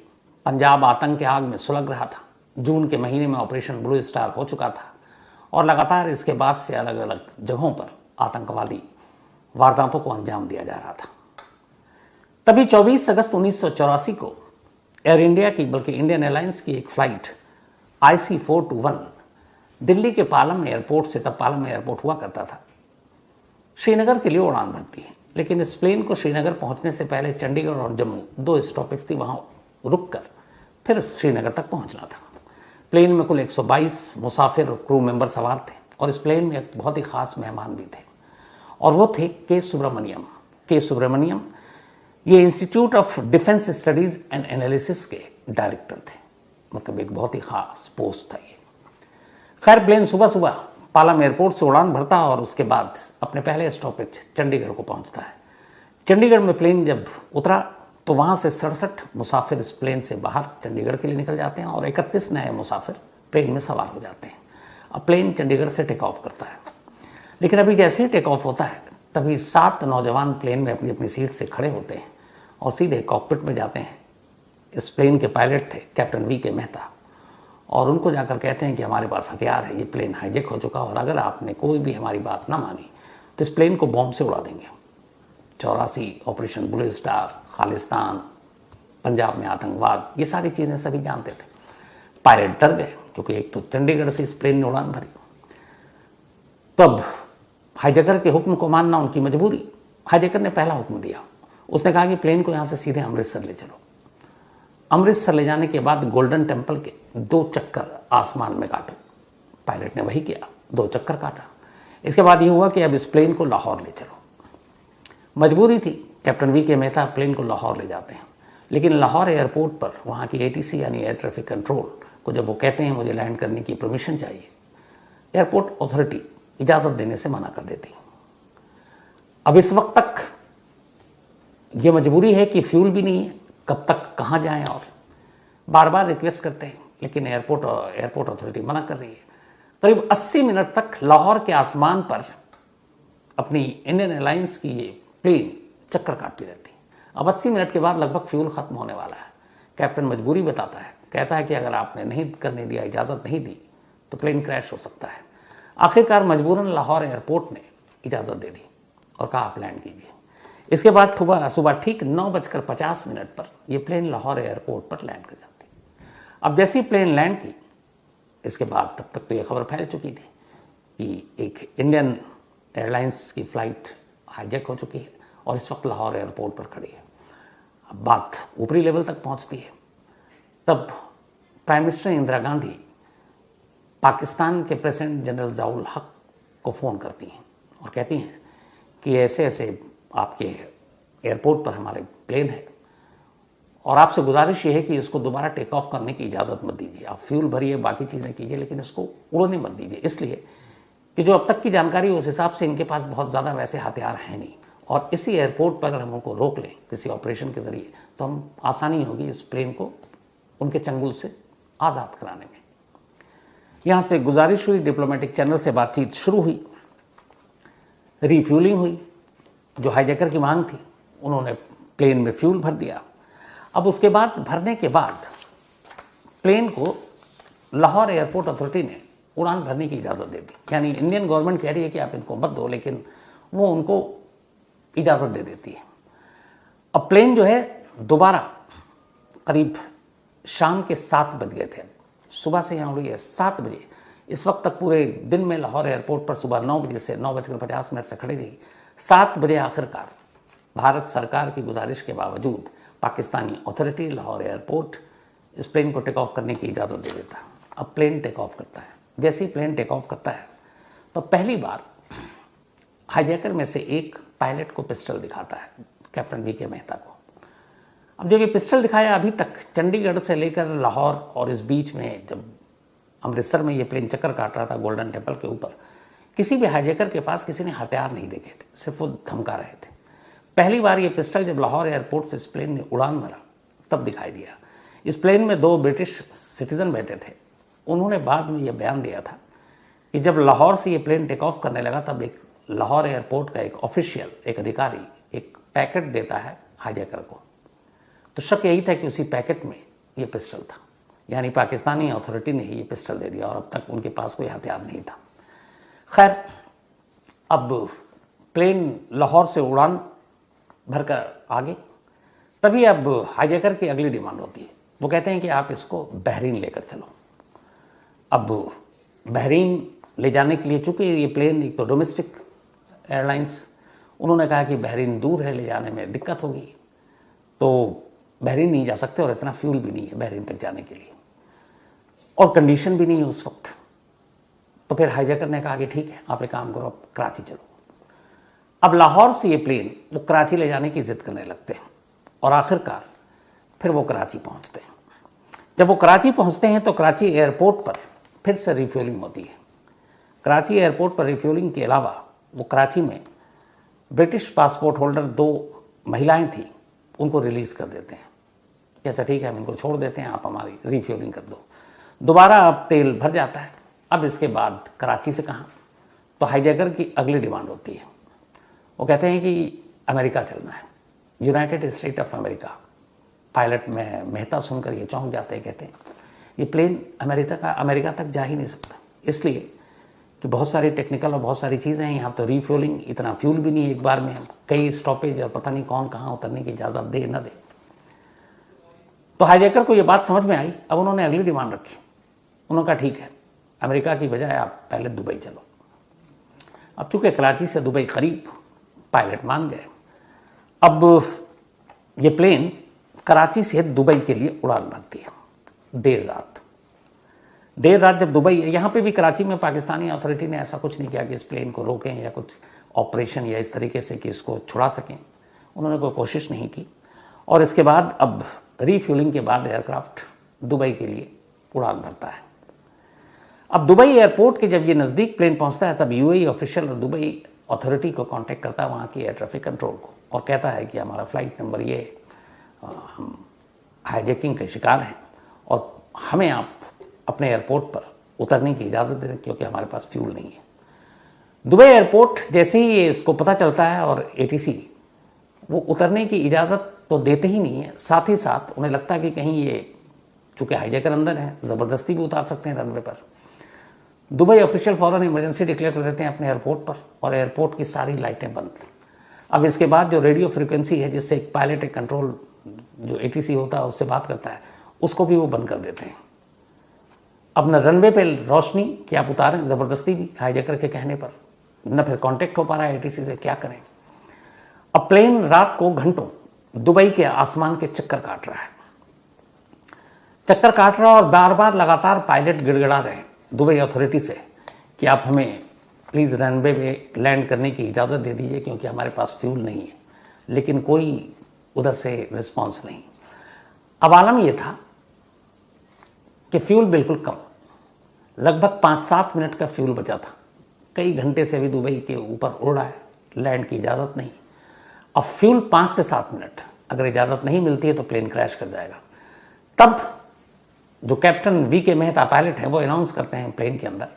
पंजाब आतंक के आग में सुलग रहा था। जून के महीने में ऑपरेशन ब्लू स्टार हो चुका था और लगातार इसके बाद से अलग अलग जगहों पर आतंकवादी वारदातों को अंजाम दिया जा रहा था। तभी 24 अगस्त 1984 को एयर इंडिया की, बल्कि इंडियन एयरलाइंस की एक फ्लाइट IC421 दिल्ली के पालम एयरपोर्ट से, तब पालम एयरपोर्ट हुआ करता था, श्रीनगर के लिए उड़ान भरती है। लेकिन इस प्लेन को श्रीनगर पहुंचने से पहले चंडीगढ़ और जम्मू 2 स्टॉपेज थी, वहां रुककर फिर श्रीनगर तक पहुंचना था। प्लेन में कुल 122 मुसाफिर और क्रू मेंबर सवार थे और इस प्लेन में एक बहुत ही खास मेहमान भी थे और वो थे के सुब्रमण्यम। के सुब्रमण्यम ये institute of defence studies and analysis के डायरेक्टर थे, मतलब एक बहुत ही खास पोस्ट था ये। खैर, प्लेन सुबह सुबह पालम एयरपोर्ट से उड़ान भरता और उसके बाद अपने पहले स्टॉपेज चंडीगढ़ को पहुंचता है। चंडीगढ़ में प्लेन जब उतरा तो वहाँ से 67 मुसाफिर इस प्लेन से बाहर चंडीगढ़ के लिए निकल जाते हैं और 31 नए मुसाफिर प्लेन में सवार हो जाते हैं। अब प्लेन चंडीगढ़ से टेक ऑफ करता है, लेकिन अभी जैसे ही टेक ऑफ होता है तभी 7 नौजवान प्लेन में अपनी अपनी सीट से खड़े होते हैं और सीधे कॉकपिट में जाते हैं। इस प्लेन के पायलट थे कैप्टन V.K. मेहता, और उनको जाकर कहते हैं कि हमारे पास हथियार है, ये प्लेन हाईजैक हो चुका और अगर आपने कोई भी हमारी बात ना मानी तो इस प्लेन को बॉम्ब से उड़ा देंगे। 84 operation blue star, Khalistan, Punjab में आतंकवाद, ये सारी चीज़ें सभी जानते थे। पायलट डर गए क्योंकि एक तो चंडीगढ़ से इस प्लेन ने उड़ान भरी। तब हाईजैकर के हुक्म को मानना उनकी मजबूरी। हाईजैकर ने पहला हुक्म दिया, उसने कहा कि प्लेन को यहाँ से सीधे अमृतसर ले चलो। अमृतसर ले जाने के बाद गोल्डन टेम्पल के 2 चक्कर आसमान में काटो। पायलट ने वही किया, 2 चक्कर काटा। इसके बाद ये हुआ कि अब इस प्लेन को लाहौर ले चलो। मजबूरी थी, कैप्टन V.K. मेहता प्लेन को लाहौर ले जाते हैं, लेकिन लाहौर एयरपोर्ट पर वहाँ की ATC यानी एयर ट्रैफिक कंट्रोल को जब वो कहते हैं मुझे लैंड करने की परमिशन चाहिए, एयरपोर्ट अथॉरिटी इजाज़त देने से मना कर देती। अब इस वक्त तक ये मजबूरी है कि फ्यूल भी नहीं है, कब तक कहाँ जाएं, और बार बार रिक्वेस्ट करते हैं लेकिन एयरपोर्ट अथॉरिटी मना कर रही है। करीब 80 मिनट तक लाहौर के आसमान पर अपनी इंडियन एयरलाइंस की ये प्लेन चक्कर काटती रहती। अब 80 मिनट के बाद लगभग फ्यूल खत्म होने वाला है। कैप्टन मजबूरी बताता है, कहता है कि अगर आपने नहीं करने दिया, इजाज़त नहीं दी तो प्लेन क्रैश हो सकता है। आखिरकार मजबूरन लाहौर एयरपोर्ट ने इजाज़त दे दी और कहा आप लैंड कीजिए। इसके बाद सुबह ठीक 9:50 पर यह प्लेन लाहौर एयरपोर्ट पर लैंड कर जाती। अब जैसे ही प्लेन लैंड की, इसके बाद तब तक तो ये खबर फैल चुकी थी कि एक इंडियन एयरलाइंस की फ़्लाइट हाईजैक हो चुकी है और इस वक्त लाहौर एयरपोर्ट पर खड़ी है। अब बात ऊपरी लेवल तक पहुंचती है। तब प्राइम मिनिस्टर इंदिरा गांधी पाकिस्तान के प्रेसिडेंट जनरल ज़ियाउल हक को फ़ोन करती हैं और कहती हैं कि ऐसे ऐसे आपके एयरपोर्ट पर हमारे प्लेन है और आपसे गुजारिश ये है कि इसको दोबारा टेक ऑफ करने की इजाज़त मत दीजिए। आप फ्यूल भरिए, बाकी चीज़ें कीजिए, लेकिन इसको उड़ने मत दीजिए, इसलिए कि जो अब तक की जानकारी उस हिसाब से इनके पास बहुत ज़्यादा वैसे हथियार हैं नहीं, और इसी एयरपोर्ट पर अगर हम उनको रोक लें किसी ऑपरेशन के ज़रिए तो हम आसानी होगी इस प्लेन को उनके चंगुल से आज़ाद कराने में। यहाँ से गुजारिश हुई, डिप्लोमेटिक चैनल से बातचीत शुरू हुई, रीफ्यूलिंग हुई। जो हाईजैकर की मांग थी उन्होंने प्लेन में फ्यूल भर दिया। अब उसके बाद भरने के बाद प्लेन को लाहौर एयरपोर्ट अथॉरिटी ने उड़ान भरने की इजाज़त दे दी। यानी इंडियन गवर्नमेंट कह रही है कि आप इनको मत दो, लेकिन वो उनको इजाज़त दे देती है। अब प्लेन जो है दोबारा करीब शाम के 7 बज गए थे। सुबह से यहाँ उड़ी है 7 बजे। इस वक्त तक पूरे दिन में लाहौर एयरपोर्ट पर सुबह 9 बजे से 9:50 से खड़ी रही। 7 बजे आखिरकार भारत सरकार की गुजारिश के बावजूद पाकिस्तानी अथॉरिटी लाहौर एयरपोर्ट इस प्लेन को टेक ऑफ करने की इजाज़त दे देता। अब प्लेन टेक ऑफ करता है जैसे ही प्लेन टेक ऑफ करता है तो पहली बार हाईजैकर में से एक पायलट को पिस्टल दिखाता है, कैप्टन वी के मेहता को। अब जब ये पिस्टल दिखाया, अभी तक चंडीगढ़ से लेकर लाहौर और इस बीच में जब अमृतसर में ये प्लेन चक्कर काट रहा था गोल्डन टेम्पल के ऊपर, किसी भी हाईजैकर के पास किसी ने हथियार नहीं देखे थे, सिर्फ वो धमका रहे थे। पहली बार ये पिस्टल जब लाहौर एयरपोर्ट से इस प्लेन ने उड़ान भरा तब दिखाई दिया। इस प्लेन में 2 ब्रिटिश सिटीजन बैठे थे। उन्होंने बाद में ये बयान दिया था कि जब लाहौर से ये प्लेन टेक ऑफ करने लगा तब एक लाहौर एयरपोर्ट का एक ऑफिशियल, एक अधिकारी एक पैकेट देता है हाईजैकर को। तो शक यही था कि उसी पैकेट में ये पिस्टल था, यानी पाकिस्तानी अथॉरिटी ने ये पिस्टल दे दिया और अब तक उनके पास कोई हथियार नहीं था। खैर, अब प्लेन लाहौर से उड़ान भरकर आगे, तभी अब हाईजैकर की अगली डिमांड होती है। वो कहते हैं कि आप इसको बहरीन लेकर चलो। अब बहरीन ले जाने के लिए, चूंकि ये प्लेन एक तो डोमेस्टिक एयरलाइंस, उन्होंने कहा कि बहरीन दूर है, ले जाने में दिक्कत होगी, तो बहरीन नहीं जा सकते और इतना फ्यूल भी नहीं है बहरीन तक जाने के लिए, और कंडीशन भी नहीं है उस वक्त। तो फिर हाईजैकर ने कहा कि ठीक है, आप एक काम करो, आप कराची चलो। अब लाहौर से ये प्लेन वो कराची ले जाने की जिद करने लगते हैं और आखिरकार फिर वो कराची पहुंचते हैं। जब वो कराची पहुंचते हैं तो कराची एयरपोर्ट पर फिर से रिफ्यूलिंग होती है। कराची एयरपोर्ट पर रिफ्यूलिंग के अलावा वो कराची में ब्रिटिश पासपोर्ट होल्डर 2 महिलाएं थी, उनको रिलीज़ कर देते हैं कि अच्छा ठीक है, हम इनको छोड़ देते हैं, आप हमारी रिफ्यूलिंग कर दो। दोबारा अब तेल भर जाता है। अब इसके बाद कराची से कहाँ, तो हाईजैकर की अगली डिमांड होती है। वो कहते हैं कि अमेरिका चलना है, United state of America. Pilot में मेहता सुनकर ये चौंक जाते हैं, कहते हैं ये प्लेन अमेरिका तक जा ही नहीं सकता, इसलिए कि बहुत सारी टेक्निकल और बहुत सारी चीज़ें हैं यहाँ, तो रिफ्यूलिंग, इतना फ्यूल भी नहीं है एक बार में, हम कई स्टॉपेज और पता नहीं कौन कहाँ उतरने की इजाज़त दे ना दे। तो हाईजैकर को ये बात समझ में आई। अब उन्होंने अगली डिमांड रखी। उन्होंने कहा ठीक है, अमेरिका की बजाय आप पहले दुबई चलो। अब चूँकि कराची से दुबई करीब, पायलट मान गए। अब ये प्लेन कराची से दुबई के लिए उड़ान भरती है देर रात जब दुबई, यहाँ पे भी कराची में पाकिस्तानी अथॉरिटी ने ऐसा कुछ नहीं किया कि इस प्लेन को रोकें या कुछ ऑपरेशन या इस तरीके से कि इसको छुड़ा सकें, उन्होंने कोई कोशिश नहीं की। और इसके बाद अब रीफ्यूलिंग के बाद एयरक्राफ्ट दुबई के लिए उड़ान भरता है। अब दुबई एयरपोर्ट के जब ये नज़दीक प्लेन पहुँचता है तब यूएई ऑफिशियल और दुबई अथॉरिटी को कांटेक्ट करता है, वहाँ की एयर ट्रैफिक कंट्रोल को, और कहता है कि हमारा फ़्लाइट नंबर ये, हम हाईजैकिंग के शिकार हैं और हमें आप अपने एयरपोर्ट पर उतरने की इजाज़त दें क्योंकि हमारे पास फ्यूल नहीं है। दुबई एयरपोर्ट जैसे ही ये इसको पता चलता है और एटीसी वो उतरने की इजाज़त तो देते ही नहीं है, साथ ही साथ उन्हें लगता है कि कहीं ये चूँकि हाईजैकर अंदर है, ज़बरदस्ती भी उतार सकते हैं रनवे पर। दुबई ऑफिशियल फ़ौरन इमरजेंसी डिक्लेयर कर देते हैं अपने एयरपोर्ट पर और एयरपोर्ट की सारी लाइटें बंद। अब इसके बाद जो रेडियो फ्रिक्वेंसी है जिससे एक पायलट, एक कंट्रोल जो एटीसी होता है उससे बात करता है, उसको भी वो बंद कर देते हैं। अब न रनवे पे रोशनी कि आप उतारें ज़बरदस्ती भी हाईजैकर के कहने पर, न फिर कांटेक्ट हो पा रहा है एटीसी से, क्या करें। अब प्लेन रात को घंटों दुबई के आसमान के चक्कर काट रहा है और बार बार लगातार पायलट गिड़गिड़ा रहे हैं दुबई अथॉरिटी से कि आप हमें प्लीज़ रनवे पे लैंड करने की इजाज़त दे दीजिए क्योंकि हमारे पास फ्यूल नहीं है, लेकिन कोई उधर से रिस्पांस नहीं। अब आलम यह था कि फ्यूल बिल्कुल कम, लगभग 5-7 मिनट का फ्यूल बचा था। कई घंटे से अभी दुबई के ऊपर उड़ रहा है, लैंड की इजाज़त नहीं। अब फ्यूल 5 से 7 मिनट, अगर इजाज़त नहीं मिलती है तो प्लेन क्रैश कर जाएगा। तब जो कैप्टन वी के मेहता पायलट हैं वो अनाउंस करते हैं प्लेन के अंदर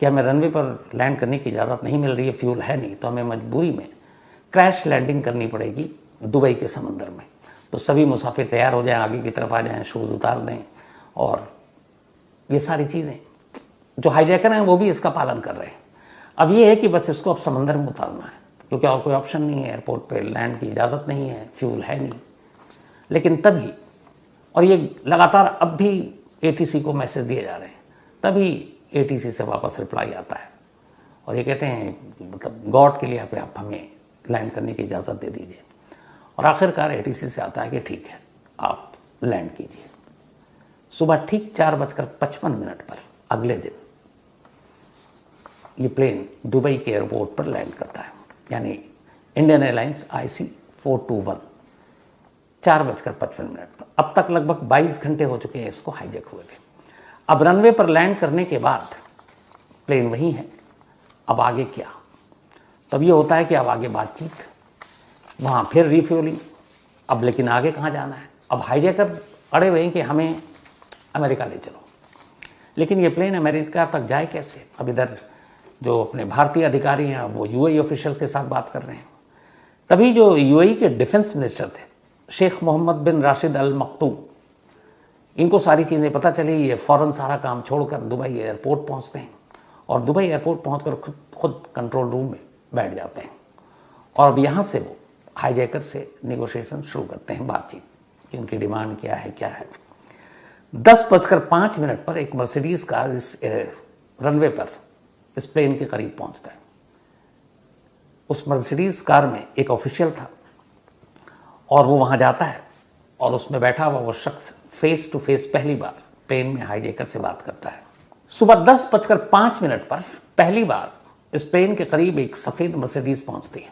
कि हमें रनवे पर लैंड करने की इजाज़त नहीं मिल रही है, फ्यूल है नहीं, तो हमें मजबूरी में क्रैश लैंडिंग करनी पड़ेगी दुबई के समंदर में। तो सभी मुसाफिर तैयार हो जाएं, आगे की तरफ आ जाएं, शूज़ उतार दें, और ये सारी चीज़ें जो हाईजैकर हैं वो भी इसका पालन कर रहे हैं। अब ये है कि बस इसको अब समंदर में उतारना है क्योंकि और कोई ऑप्शन नहीं है, एयरपोर्ट पे लैंड की इजाज़त नहीं है, फ्यूल है नहीं। लेकिन तभी, और ये लगातार अब भी एटीसी को मैसेज दिए जा रहे हैं, तभी एटीसी से वापस रिप्लाई आता है और ये कहते हैं मतलब गॉड के लिए आप हमें लैंड करने की इजाज़त दे दीजिए। और आखिरकार एटीसी से आता है कि ठीक है, आप लैंड कीजिए। सुबह ठीक 4:55 पर अगले दिन ये प्लेन दुबई के एयरपोर्ट पर लैंड करता है, यानी इंडियन एयरलाइंस IC421 4:55 पर। अब तक लगभग 22 घंटे हो चुके हैं इसको हाईजैक हुए थे। अब रनवे पर लैंड करने के बाद प्लेन वहीं है, अब आगे क्या? तब ये होता है कि अब आगे बातचीत, वहाँ फिर रिफ्यूलिंग। अब लेकिन आगे कहाँ जाना है? अब हाईजैकर अड़े हुए हैं कि हमें अमेरिका ले चलो, लेकिन ये प्लेन अमेरिका तक जाए कैसे? अब इधर जो अपने भारतीय अधिकारी हैं वो UAE ऑफिशियल के साथ बात कर रहे हैं। तभी जो UAE के डिफेंस मिनिस्टर थे शेख मोहम्मद बिन राशिद अल मक्तूम, इनको सारी चीज़ें पता चली। ये फ़ौरन सारा काम छोड़कर दुबई एयरपोर्ट पहुंचते हैं और दुबई एयरपोर्ट पहुंचकर खुद कंट्रोल रूम में बैठ जाते हैं। और अब यहाँ से वो हाईजैकर से नेगोशिएशन शुरू करते हैं, बातचीत कि उनकी डिमांड क्या है। 10:05 पर एक मर्सिडीज़ कार इस रनवे पर इस प्लेन के करीब पहुंचता है। उस मर्सिडीज़ कार में एक ऑफिशियल था और वो वहाँ जाता है और उसमें बैठा हुआ वो शख्स फेस टू फेस पहली बार प्लेन में हाईजैकर से बात करता है। सुबह 10:05 पर पहली बार इस प्लेन के करीब एक सफ़ेद मर्सिडीज़ पहुंचती है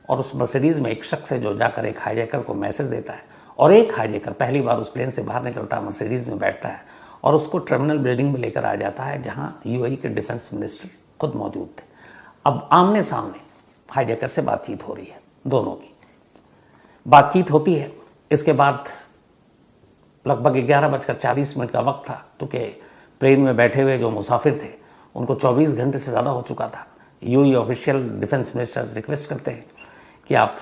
और उस मर्सिडीज़ में एक शख्स है जो जाकर एक हाईजैकर को मैसेज देता है और एक हाईजैकर पहली बार उस प्लेन से बाहर निकलता है, मर्सिडीज़ में बैठता है और उसको टर्मिनल बिल्डिंग में लेकर आ जाता है जहां UAE के डिफेंस मिनिस्टर खुद मौजूद थे। अब आमने सामने हाईजैकर से बातचीत हो रही है, दोनों की बातचीत होती है। इसके बाद लगभग 11:40 का वक्त था, क्योंकि प्लेन में बैठे हुए जो मुसाफिर थे उनको 24 घंटे से ज़्यादा हो चुका था। UAE official defence minister request करते हैं कि आप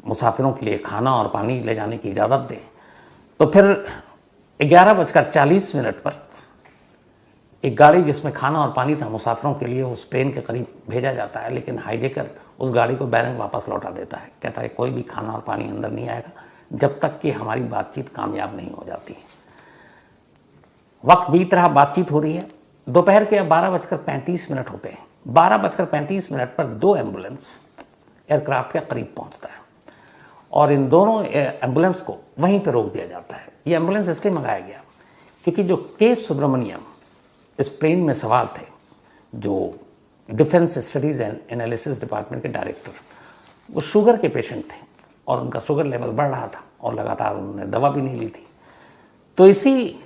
मुसाफिरों के लिए खाना और पानी ले जाने की इजाज़त दें। तो फिर 11:40 पर एक गाड़ी जिसमें खाना और पानी था मुसाफिरों के लिए उस प्लेन के करीब भेजा जाता है, लेकिन हाईजैकर उस गाड़ी को बैरंग वापस लौटा देता है। कहता है कोई भी खाना और पानी अंदर नहीं आएगा जब तक कि हमारी बातचीत कामयाब नहीं हो जाती। वक्त बीत रहा, बातचीत हो रही है। दोपहर के 12:35 होते हैं। 12:35 पर 2 एम्बुलेंस एयरक्राफ्ट के करीब पहुंचता है और इन दोनों एम्बुलेंस को वहीं पर रोक दिया जाता है। ये एम्बुलेंस इसलिए मंगाया गया क्योंकि जो के सुब्रमण्यम इस प्लेन में सवार थे, जो defence studies and analysis department के डायरेक्टर, वो शुगर के पेशेंट थे और उनका शुगर लेवल बढ़ रहा था और लगातार उन्होंने दवा भी नहीं ली थी। तो इसी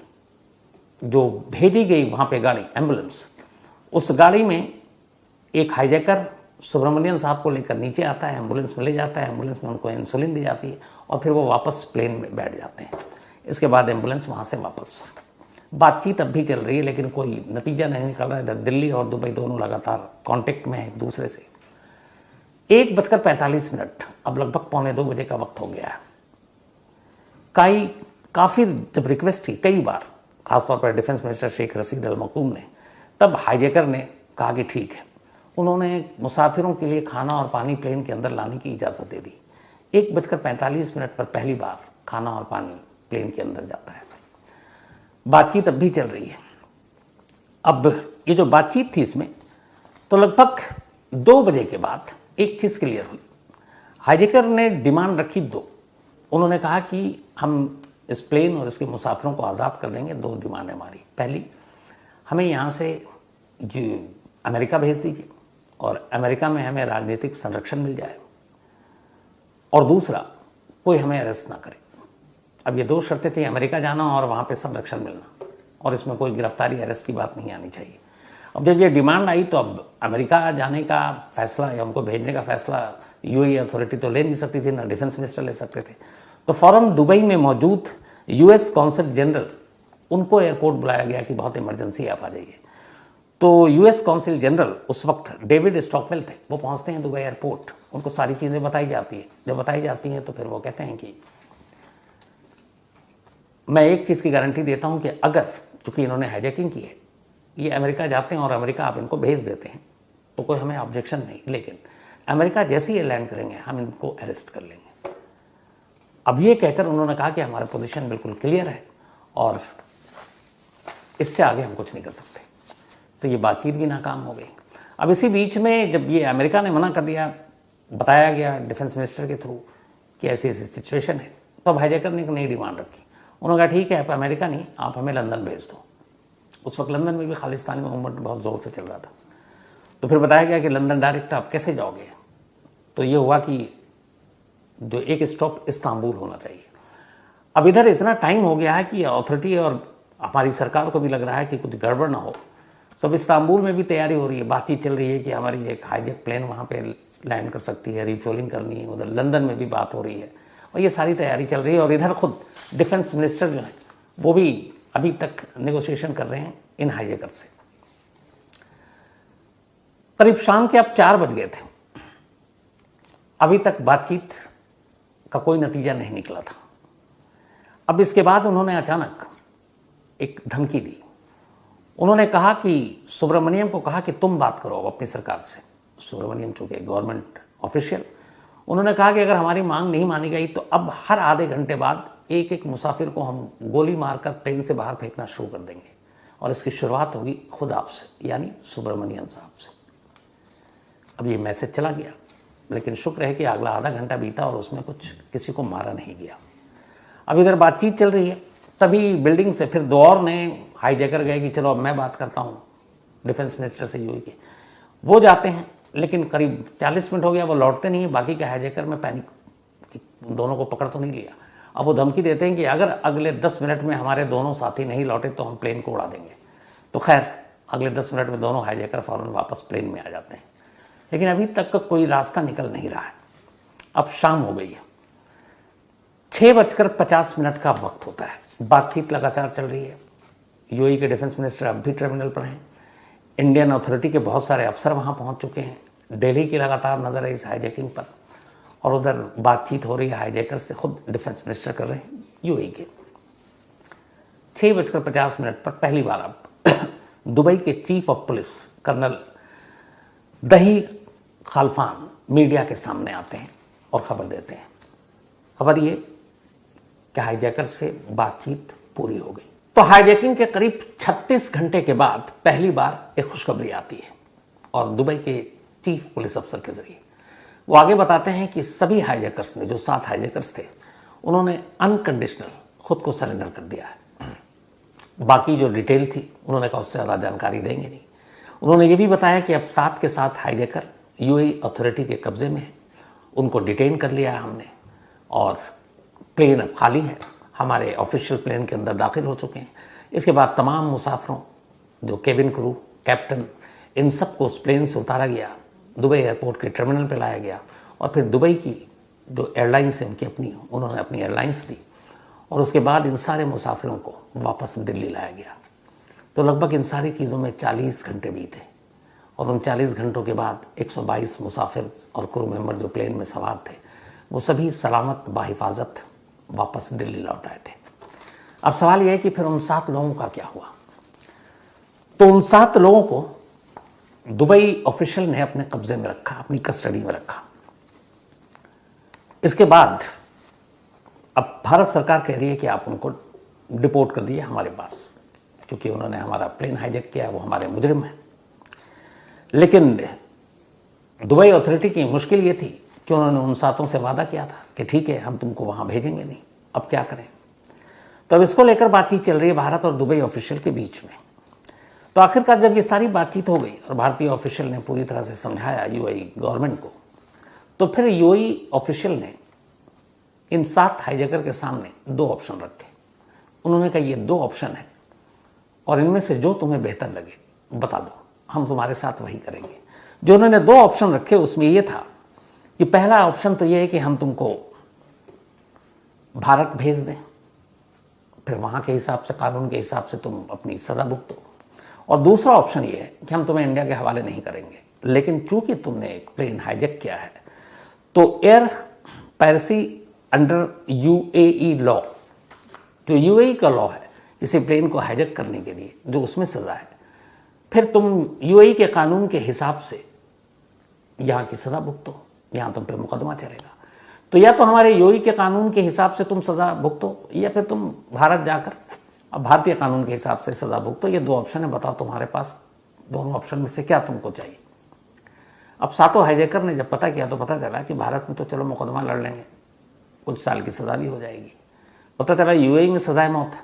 जो भेजी गई वहाँ पे गाड़ी एम्बुलेंस, उस गाड़ी में एक हाईजैकर सुब्रमण्यम साहब को लेकर नीचे आता है, एम्बुलेंस में ले जाता है। एम्बुलेंस में उनको इंसुलिन दी जाती है और फिर वो वापस प्लेन में बैठ जाते हैं। इसके बाद एम्बुलेंस वहाँ से वापस। बातचीत अब भी चल रही है लेकिन कोई नतीजा नहीं निकल रहा है। इधर दिल्ली और दुबई दोनों लगातार कांटेक्ट में है एक दूसरे से। 1:45, अब लगभग 1:45 बजे का वक्त हो गया है। काफ़ी जब रिक्वेस्ट की कई बार, खासतौर पर डिफेंस मिनिस्टर शेख रशीद अल मखदूम ने, तब हाईजैकर ने कहा कि ठीक है। उन्होंने मुसाफिरों के लिए खाना और पानी प्लेन के अंदर लाने की इजाज़त दे दी। 1:45 पर पहली बार खाना और पानी प्लेन के अंदर जाता है। बातचीत अब भी चल रही है। अब ये जो बातचीत थी इसमें तो लगभग 2 बजे के बाद एक चीज़ क्लियर हुई। हाईजैकर ने डिमांड रखी 2। उन्होंने कहा कि हम इस प्लेन और इसके मुसाफिरों को आज़ाद कर देंगे। 2 डिमांड है हमारी। पहली, हमें यहाँ से जो अमेरिका भेज दीजिए और अमेरिका में हमें राजनीतिक संरक्षण मिल जाए, और दूसरा, कोई हमें अरेस्ट ना करे। अब ये 2 शर्तें थी, अमेरिका जाना और वहाँ पे संरक्षण मिलना, और इसमें कोई गिरफ्तारी अरेस्ट की बात नहीं आनी चाहिए। अब जब ये डिमांड आई तो अब अमेरिका जाने का फैसला या उनको भेजने का फैसला UAE अथॉरिटी तो ले नहीं सकती थी, ना डिफेंस मिनिस्टर ले सकते थे। तो फ़ौरन दुबई में मौजूद US कौंसल जनरल, उनको एयरपोर्ट बुलाया गया कि बहुत इमरजेंसी आप आ जाइए। तो US कौंसल जनरल उस वक्त डेविड स्टॉकवेल थे। वो पहुँचते हैं दुबई एयरपोर्ट, उनको सारी चीज़ें बताई जाती है। जब बताई जाती हैं तो फिर वो कहते हैं कि मैं एक चीज़ की गारंटी देता हूं कि अगर, चूंकि इन्होंने हाईजैकिंग की है, ये अमेरिका जाते हैं और अमेरिका आप इनको भेज देते हैं तो कोई हमें ऑब्जेक्शन नहीं, लेकिन अमेरिका जैसे ही लैंड करेंगे हम इनको अरेस्ट कर लेंगे। अब ये कहकर उन्होंने कहा कि हमारा पोजीशन बिल्कुल क्लियर है और इससे आगे हम कुछ नहीं कर सकते। तो ये बातचीत भी नाकाम हो गई। अब इसी बीच में जब ये अमेरिका ने मना कर दिया, बताया गया डिफेंस मिनिस्टर के थ्रू कि ऐसी ऐसी सिचुएशन है, तो अब हाईजैकर ने एक नई डिमांड रखी। उन्होंने कहा ठीक है, आप अमेरिका नहीं, आप हमें लंदन भेज दो। उस वक्त लंदन में भी खालिस्तानी मूवमेंट बहुत ज़ोर से चल रहा था। तो फिर बताया गया कि लंदन डायरेक्ट आप कैसे जाओगे। तो ये हुआ कि जो एक स्टॉप इस्तांबुल होना चाहिए। अब इधर इतना टाइम हो गया है कि अथॉरिटी और हमारी सरकार को भी लग रहा है कि कुछ गड़बड़ ना हो। तो अब इस्तांबुल में भी तैयारी हो रही है, बातचीत चल रही है कि हमारी एक हाईजेक प्लेन वहाँ पे लैंड कर सकती है, रिफ्यूलिंग करनी है। उधर लंदन में भी बात हो रही है और ये सारी तैयारी चल रही है। और इधर खुद डिफेंस मिनिस्टर जो हैं वो भी अभी तक नेगोशिएशन कर रहे हैं इन हाईजेकर से। करीब शाम के अब 4 बज गए थे, अभी तक बातचीत का कोई नतीजा नहीं निकला था। अब इसके बाद उन्होंने अचानक एक धमकी दी। उन्होंने कहा कि सुब्रमण्यम को कहा कि तुम बात करो अपनी सरकार से। सुब्रमण्यम चूंकि गवर्नमेंट ऑफिशियल, उन्होंने कहा कि अगर हमारी मांग नहीं मानी गई तो अब हर आधे घंटे बाद एक एक मुसाफिर को हम गोली मारकर प्लेन से बाहर फेंकना शुरू कर देंगे और इसकी शुरुआत होगी खुद आपसे, यानी सुब्रमण्यम साहब से। अब ये मैसेज चला गया, लेकिन शुक्र है कि अगला आधा घंटा बीता और उसमें कुछ किसी को मारा नहीं गया। अब इधर बातचीत चल रही है, तभी बिल्डिंग से फिर 2 और नए हाईजैकर गए कि चलो अब मैं बात करता हूँ डिफेंस मिनिस्टर से यूएई के। वो जाते हैं, लेकिन करीब 40 मिनट हो गया, वो लौटते नहीं है। बाकी के हाईजैकर में पैनिक, दोनों को पकड़ तो नहीं लिया। अब वो धमकी देते हैं कि अगर अगले 10 मिनट में हमारे दोनों साथी नहीं लौटे तो हम प्लेन को उड़ा देंगे। तो खैर अगले 10 मिनट में दोनों हाईजैकर फ़ौरन वापस प्लेन में आ जाते हैं, लेकिन अभी तक का कोई रास्ता निकल नहीं रहा है। अब शाम हो गई है, 6:50 का वक्त होता है। बातचीत लगातार चल रही है। यूएई के डिफेंस मिनिस्टर अब भी टर्मिनल पर हैं। इंडियन अथॉरिटी के बहुत सारे अफसर वहाँ पहुँच चुके हैं। दिल्ली की लगातार नज़र है इस हाईजैकिंग पर, और उधर बातचीत हो रही है हाईजैकर से, खुद डिफेंस मिनिस्टर कर रहे हैं यूएई के। 6:50 पर पहली बार अब दुबई के चीफ ऑफ पुलिस कर्नल दही खालफान मीडिया के सामने आते हैं और खबर देते हैं। खबर ये कि हाईजैकर से बातचीत पूरी हो गई। तो हाईजैकिंग के करीब 36 घंटे के बाद पहली बार एक खुशखबरी आती है, और दुबई के चीफ पुलिस अफसर के जरिए वो आगे बताते हैं कि सभी हाईजैकर्स ने, जो 7 हाईजैकर्स थे, उन्होंने अनकंडीशनल खुद को सरेंडर कर दिया है। बाकी जो डिटेल थी उन्होंने कहा उससे ज़्यादा जानकारी देंगे नहीं। उन्होंने ये भी बताया कि अब 7 के 7 हाईजैकर यूएई अथॉरिटी के कब्जे में है, उनको डिटेन कर लिया है हमने, और प्लेन अब खाली है, हमारे ऑफिशियल प्लेन के अंदर दाखिल हो चुके हैं। इसके बाद तमाम मुसाफिरों, जो केबिन क्रू, कैप्टन, इन सब को उस प्लेन से उतारा गया, दुबई एयरपोर्ट के टर्मिनल पे लाया गया, और फिर दुबई की जो एयरलाइंस है उनकी अपनी, उन्होंने अपनी एयरलाइंस दी, और उसके बाद इन सारे मुसाफिरों को वापस दिल्ली लाया गया। तो लगभग इन सारी चीज़ों में 40 घंटे बीते, और उन 40 घंटों के बाद 122 मुसाफिर और क्रू मेंबर जो प्लेन में सवार थे, वो सभी सलामत बाहिफाजत वापस दिल्ली लौट आए थे। अब सवाल यह है कि फिर उन 7 लोगों का क्या हुआ। तो उन 7 लोगों को दुबई ऑफिशियल ने अपने कब्जे में रखा, अपनी कस्टडी में रखा। इसके बाद अब भारत सरकार कह रही है कि आप उनको डिपोर्ट कर दिए हमारे पास, क्योंकि उन्होंने हमारा प्लेन हाईजैक किया, वो हमारे मुजरिम हैं। लेकिन दुबई अथॉरिटी की मुश्किल ये थी कि उन्होंने उन 7 से वादा किया था कि ठीक है हम तुमको वहाँ भेजेंगे नहीं, अब क्या करें। तो अब इसको लेकर बातचीत चल रही है भारत और दुबई ऑफिशियल के बीच में। तो आखिरकार जब ये सारी बातचीत हो गई और भारतीय ऑफिशियल ने पूरी तरह से समझाया यूएई गवर्नमेंट को, तो फिर यूएई ऑफिशियल ने इन 7 हाईजैकर के सामने 2 ऑप्शन रखे। उन्होंने कहा ये 2 ऑप्शन है, और इनमें से जो तुम्हें बेहतर लगे बता दो, हम तुम्हारे साथ वही करेंगे। जो उन्होंने 2 ऑप्शन रखे उसमें ये था कि पहला ऑप्शन तो ये है कि हम तुमको भारत भेज दें, फिर वहाँ के हिसाब से, कानून के हिसाब से तुम अपनी सज़ा भुगतो, और दूसरा ऑप्शन ये है कि हम तुम्हें इंडिया के हवाले नहीं करेंगे, लेकिन चूंकि तुमने एक प्लेन हाईजैक किया है तो air piracy under UAE law, जो यूएई का लॉ है किसी प्लेन को हाईजैक करने के लिए, जो उसमें सज़ा है, फिर तुम यूएई के कानून के हिसाब से यहाँ की सज़ा भुगतो, यहाँ तुम पे मुकदमा चलेगा। तो या तो हमारे यूएई के कानून के हिसाब से तुम सज़ा भुगतो, या फिर तुम भारत जाकर अब भारतीय कानून के हिसाब से सज़ा भुगतो। ये 2 ऑप्शन है, बताओ तुम्हारे पास दोनों ऑप्शन में से क्या तुमको चाहिए। अब 7 हाईजैकर ने जब पता किया तो पता चला कि भारत में तो चलो मुकदमा लड़ लेंगे, कुछ साल की सज़ा भी हो जाएगी। पता चला यूएई में सज़ाए मौत है।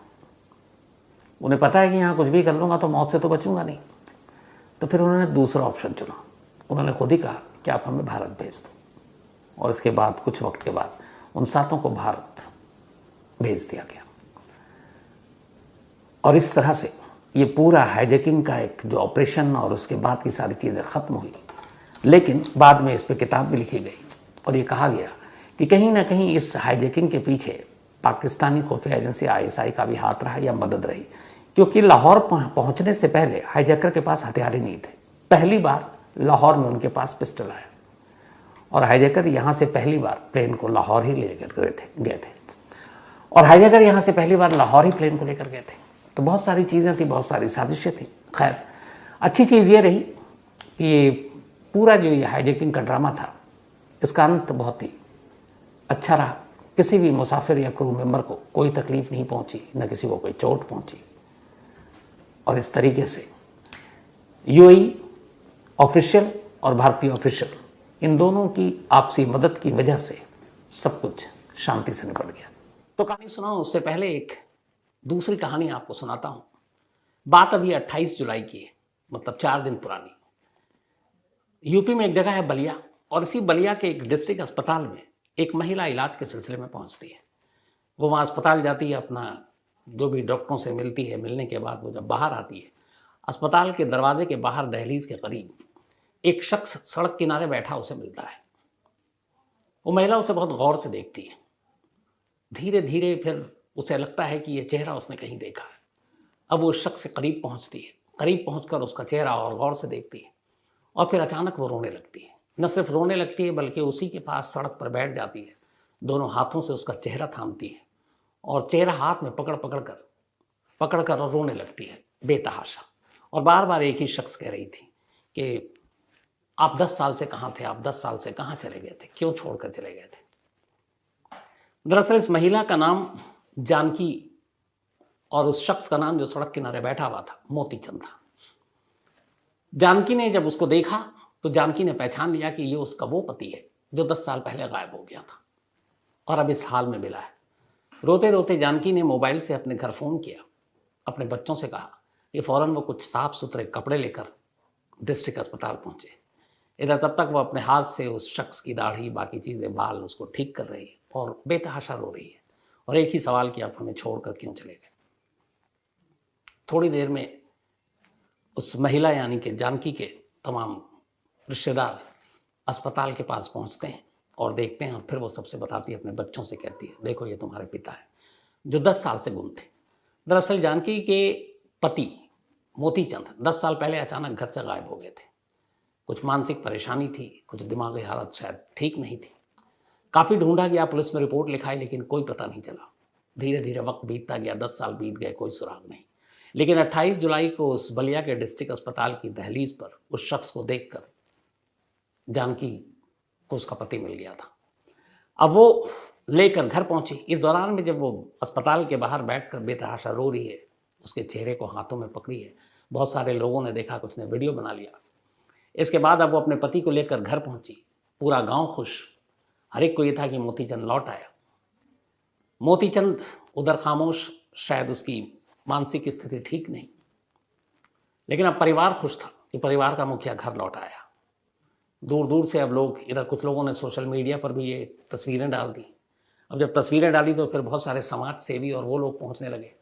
उन्हें पता है कि यहाँ कुछ भी कर लूँगा तो मौत से तो बचूंगा नहीं। तो फिर उन्होंने दूसरा ऑप्शन चुना उन्होंने खुद ही कहा कि आप हमें भारत भेज दो, और इसके बाद कुछ वक्त के बाद उन 7 को भारत भेज दिया गया। और इस तरह से ये पूरा हाईजैकिंग का एक जो ऑपरेशन और उसके बाद की सारी चीज़ें ख़त्म हुई। लेकिन बाद में इस पर किताब भी लिखी गई और ये कहा गया कि कहीं ना कहीं इस हाईजैकिंग के पीछे पाकिस्तानी खुफिया एजेंसी ISI का भी हाथ रहा या मदद रही, क्योंकि लाहौर पहुंचने से पहले हाईजैकर के पास हथियार ही नहीं थे। पहली बार लाहौर में उनके पास पिस्टल आया और हाईजैकर यहाँ से पहली बार प्लेन को लाहौर ही लेकर गए थे और हाईजैकर यहाँ से पहली बार लाहौर ही प्लेन को लेकर गए थे। तो बहुत सारी चीज़ें थी, बहुत सारी साजिशें थी। खैर, अच्छी चीज़ ये रही कि ये पूरा जो ये हाईजैकिंग का ड्रामा था, इसका अंत बहुत ही अच्छा रहा। किसी भी मुसाफिर या क्रू मेंबर को कोई तकलीफ नहीं पहुंची, न किसी को कोई चोट पहुंची। और इस तरीके से UAE ऑफिशियल और भारतीय ऑफिशियल, इन दोनों की आपसी मदद की वजह से सब कुछ शांति से निपट गया। तो कहानी सुनाऊं उससे पहले एक दूसरी कहानी आपको सुनाता हूं। बात अभी 28 जुलाई की है, मतलब 4 दिन पुरानी। यूपी में एक जगह है बलिया, और इसी बलिया के एक डिस्ट्रिक्ट अस्पताल में एक महिला इलाज के सिलसिले में पहुंचती है। वो वहाँ अस्पताल जाती है, अपना जो भी डॉक्टरों से मिलती है। मिलने के बाद वो जब बाहर आती है, अस्पताल के दरवाजे के बाहर दहलीज के करीब एक शख्स सड़क किनारे बैठा उसे मिलता है। वो महिला उसे बहुत गौर से देखती है। धीरे धीरे फिर उसे लगता है कि ये चेहरा उसने कहीं देखा है। अब वो उस शख्स से करीब पहुंचती है। करीब पहुंचकर उसका चेहरा और गौर से देखती है और फिर अचानक वो रोने लगती है। न सिर्फ रोने लगती है बल्कि उसी के पास सड़क पर बैठ जाती है, दोनों हाथों से उसका चेहरा थामती है और चेहरा हाथ में पकड़ कर और रोने लगती है बेतहाशा। और बार बार एक ही शख्स कह रही थी कि आप 10 साल से कहाँ थे, आप 10 साल से कहाँ चले गए थे, क्यों छोड़कर चले गए थे। दरअसल इस महिला का नाम जानकी और उस शख्स का नाम जो सड़क किनारे बैठा हुआ था मोतीचंद था। जानकी ने जब उसको देखा तो जानकी ने पहचान लिया कि ये उसका वो पति है जो 10 साल पहले गायब हो गया था और अब इस हाल में मिला है। रोते रोते जानकी ने मोबाइल से अपने घर फ़ोन किया, अपने बच्चों से कहा कि फ़ौरन वो कुछ साफ सुथरे कपड़े लेकर डिस्ट्रिक्ट अस्पताल पहुंचे। इधर तब तक वो अपने हाथ से उस शख्स की दाढ़ी, बाकी चीज़ें, बाल उसको ठीक कर रही है और बेतहाशा रो रही है और एक ही सवाल कि आप हमें छोड़कर क्यों चले गए। थोड़ी देर में उस महिला यानी कि जानकी के तमाम रिश्तेदार अस्पताल के पास पहुंचते हैं और देखते हैं, और फिर वो सबसे बताती है, अपने बच्चों से कहती है, देखो ये तुम्हारे पिता हैं जो 10 साल से गुम थे। दरअसल जानकी के पति मोतीचंद 10 साल पहले अचानक घर से गायब हो गए थे। कुछ मानसिक परेशानी थी, कुछ दिमागी हालत शायद ठीक नहीं थी। काफ़ी ढूंढा गया, पुलिस में रिपोर्ट लिखाई, लेकिन कोई पता नहीं चला। धीरे धीरे वक्त बीतता गया, 10 साल बीत गए, कोई सुराग नहीं। लेकिन 28 जुलाई को उस बलिया के डिस्ट्रिक्ट अस्पताल की दहलीज पर उस शख्स को देखकर जानकी को उसका पति मिल गया था। अब वो लेकर घर पहुंची। इस दौरान में जब वो अस्पताल के बाहर बैठकर बेतहाशा रो रही है, उसके चेहरे को हाथों में पकड़ी है, बहुत सारे लोगों ने देखा, कुछ ने वीडियो बना लिया। इसके बाद अब वो अपने पति को लेकर घर पहुंची। पूरा गांव खुश, हर एक को ये था कि मोतीचंद लौट आया। मोतीचंद उधर खामोश, शायद उसकी मानसिक स्थिति ठीक नहीं, लेकिन अब परिवार खुश था कि परिवार का मुखिया घर लौट आया। दूर दूर से अब लोग, इधर कुछ लोगों ने सोशल मीडिया पर भी ये तस्वीरें डाल दी। अब जब तस्वीरें डाली तो फिर बहुत सारे समाज सेवी और वो लोग पहुंचने लगे।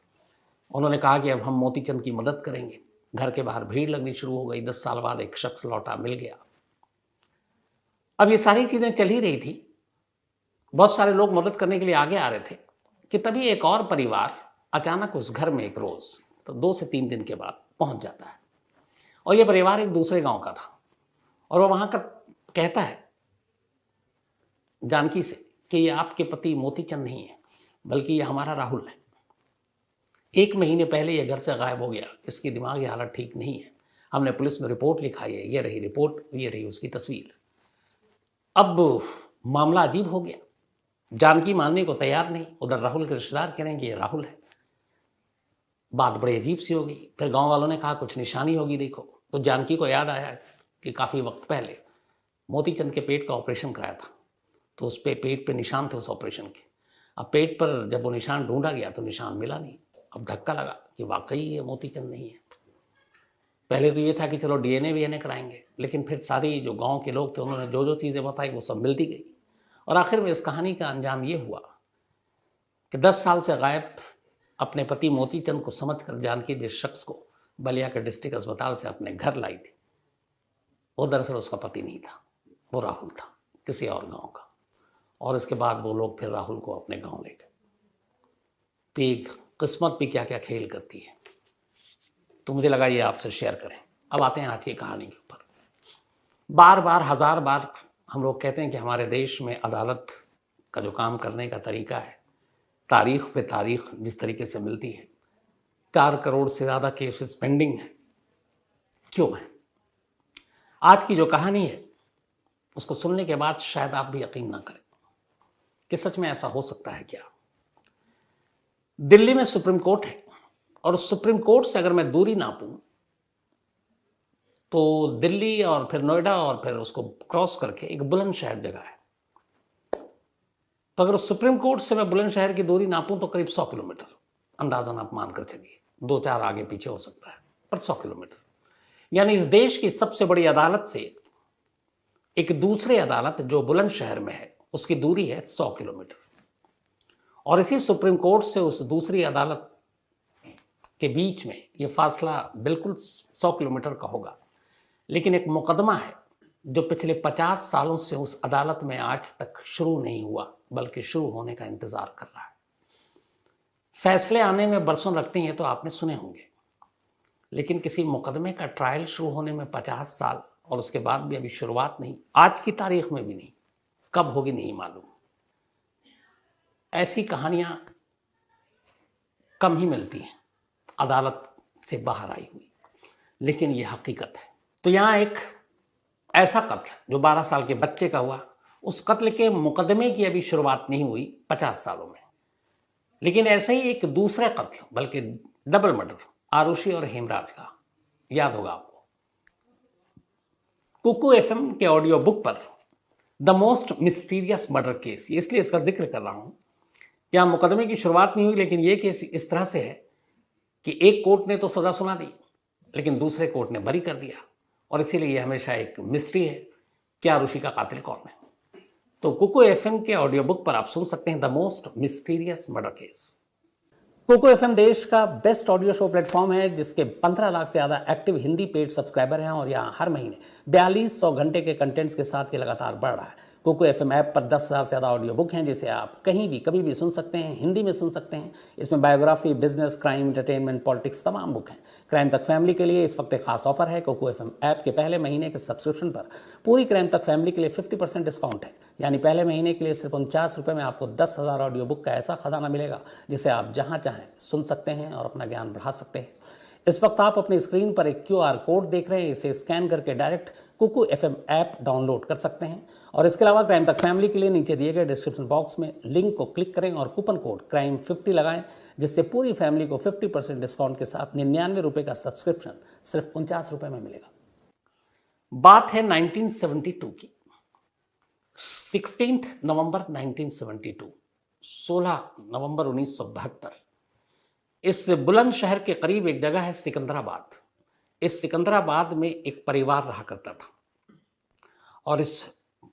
उन्होंने कहा कि अब हम मोतीचंद की मदद करेंगे। घर के बाहर भीड़ लगनी शुरू हो गई। 10 साल बाद एक शख्स लौटा, मिल गया। अब ये सारी चीज़ें चल ही रही थी, बहुत सारे लोग मदद करने के लिए आगे आ रहे थे कि तभी एक और परिवार अचानक उस घर में एक रोज़ तो 2 से 3 दिन के बाद पहुंच जाता है। और ये परिवार एक दूसरे गांव का था और वो वहाँ का कहता है जानकी से कि ये आपके पति मोतीचंद नहीं है, बल्कि ये हमारा राहुल है। 1 महीने पहले ये घर से गायब हो गया, इसकी दिमागी हालत ठीक नहीं है। हमने पुलिस में रिपोर्ट लिखाई है, ये रही रिपोर्ट, ये रही उसकी तस्वीर। अब मामला अजीब हो गया। जानकी मानने को तैयार नहीं, उधर राहुल के रिश्तेदार कह रहे हैं कि ये राहुल है। बात बड़ी अजीब सी हो गई। फिर गांव वालों ने कहा कुछ निशानी होगी देखो। तो जानकी को याद आया कि काफ़ी वक्त पहले मोतीचंद के पेट का ऑपरेशन कराया था, तो उस पे पेट पे निशान थे उस ऑपरेशन के। अब पेट पर जब वो निशान ढूंढा गया तो निशान मिला नहीं। अब धक्का लगा कि वाकई ये मोतीचंद नहीं है। पहले तो ये था कि चलो डीएनए वीएनए कराएंगे, लेकिन फिर सारी जो गांव के लोग थे उन्होंने जो जो चीज़ें बताई वो सब मिलती गई, और आखिर में इस कहानी का अंजाम ये हुआ कि 10 साल से गायब अपने पति मोतीचंद को समझकर जानकी जिस शख्स को बलिया के डिस्ट्रिक्ट अस्पताल से अपने घर लाई थी, वो दरअसल उसका पति नहीं था, वो राहुल था, किसी और गांव का। और इसके बाद वो लोग फिर राहुल को अपने गांव ले गए। तो एक किस्मत भी क्या क्या खेल करती है, तो मुझे लगा ये आपसे शेयर करें। अब आते हैं आज की कहानी के ऊपर। बार बार, हजार बार हम लोग कहते हैं कि हमारे देश में अदालत का जो काम करने का तरीका है, तारीख पे तारीख जिस तरीके से मिलती है, 4 करोड़ से ज़्यादा केसेस पेंडिंग हैं, क्यों है? आज की जो कहानी है उसको सुनने के बाद शायद आप भी यकीन ना करें कि सच में ऐसा हो सकता है क्या। दिल्ली में सुप्रीम कोर्ट है, और सुप्रीम कोर्ट से अगर मैं दूरी नापूं तो दिल्ली और फिर नोएडा और फिर उसको क्रॉस करके एक बुलंदशहर जगह है। तो अगर सुप्रीम कोर्ट से मैं बुलंदशहर की दूरी नापूं तो करीब 100 किलोमीटर, अंदाजन आप मानकर चलिए, 2-4 आगे पीछे हो सकता है, पर 100 किलोमीटर। यानी इस देश की सबसे बड़ी अदालत से एक दूसरी अदालत जो बुलंदशहर में है उसकी दूरी है 100 किलोमीटर। और इसी सुप्रीम कोर्ट से उस दूसरी अदालत के बीच में ये फासला बिल्कुल 100 किलोमीटर का होगा, लेकिन एक मुकदमा है जो पिछले 50 सालों से उस अदालत में आज तक शुरू नहीं हुआ, बल्कि शुरू होने का इंतजार कर रहा है। फैसले आने में बरसों लगते हैं तो आपने सुने होंगे, लेकिन किसी मुकदमे का ट्रायल शुरू होने में 50 साल, और उसके बाद भी अभी शुरुआत नहीं, आज की तारीख में भी नहीं, कब होगी नहीं मालूम। ऐसी कहानियां कम ही मिलती हैं अदालत से बाहर आई हुई, लेकिन यह हकीकत है। तो यहां एक ऐसा कत्ल जो 12 साल के बच्चे का हुआ, उस कत्ल के मुकदमे की अभी शुरुआत नहीं हुई 50 सालों में, लेकिन ऐसे ही एक दूसरा कत्ल, बल्कि डबल मर्डर, आरुषि और हेमराज का, याद होगा आपको। कुकू एफएम के ऑडियो बुक पर the most mysterious murder case, इसलिए इसका जिक्र कर रहा हूं कि यहां मुकदमे की शुरुआत नहीं हुई, लेकिन यह केस इस तरह से है कि एक कोर्ट ने तो सजा सुना दी, लेकिन दूसरे कोर्ट ने बरी कर दिया, और इसीलिए यह हमेशा एक मिस्ट्री है कि आरुषि का कातिल कौन है। तो कुकू एफएम के ऑडियो बुक पर आप सुन सकते हैं the most mysterious murder case. Kuku FM देश का बेस्ट ऑडियो शो प्लेटफॉर्म है, जिसके 15 लाख से ज़्यादा एक्टिव हिंदी पेड सब्सक्राइबर हैं, और यहाँ हर महीने 4200 घंटे के कंटेंट्स के साथ ये लगातार बढ़ रहा है। कुकू एफएम ऐप पर 10,000 से ज़्यादा ऑडियो बुक हैं, जिसे आप कहीं भी कभी भी सुन सकते हैं, हिंदी में सुन सकते हैं। इसमें biography, business, crime, entertainment, politics, तमाम बुक हैं। क्राइम तक फैमिली के लिए इस वक्त एक खास ऑफर है। कुकू एफएम ऐप के पहले महीने के सब्सक्रिप्शन पर पूरी क्राइम तक फैमिली के लिए 50% डिस्काउंट है। यानी पहले महीने के लिए सिर्फ 49 रुपये में आपको 10,000 ऑडियो बुक का ऐसा खजाना मिलेगा जिसे आप जहां चाहें सुन सकते हैं और अपना ज्ञान बढ़ा सकते हैं। इस वक्त आप अपनी स्क्रीन पर एक QR कोड देख रहे हैं, इसे स्कैन करके direct Kuku FM app download कर सकते हैं। और इसके अलावा क्राइम तक फैमिली के लिए नीचे दिए गए डिस्क्रिप्शन बॉक्स में लिंक को क्लिक करें और कूपन कोड CRIME50 लगाएं, जिससे पूरी फैमिली को 50% डिस्काउंट के साथ 99 रुपये का सब्सक्रिप्शन सिर्फ 49 रुपये में मिलेगा। बात है 1972 की, 16 नवंबर 1972, 16 नवंबर 1972। इस बुलंदशहर के करीब एक जगह है सिकंदराबाद। इस सिकंदराबाद में एक परिवार रहा करता था, और इस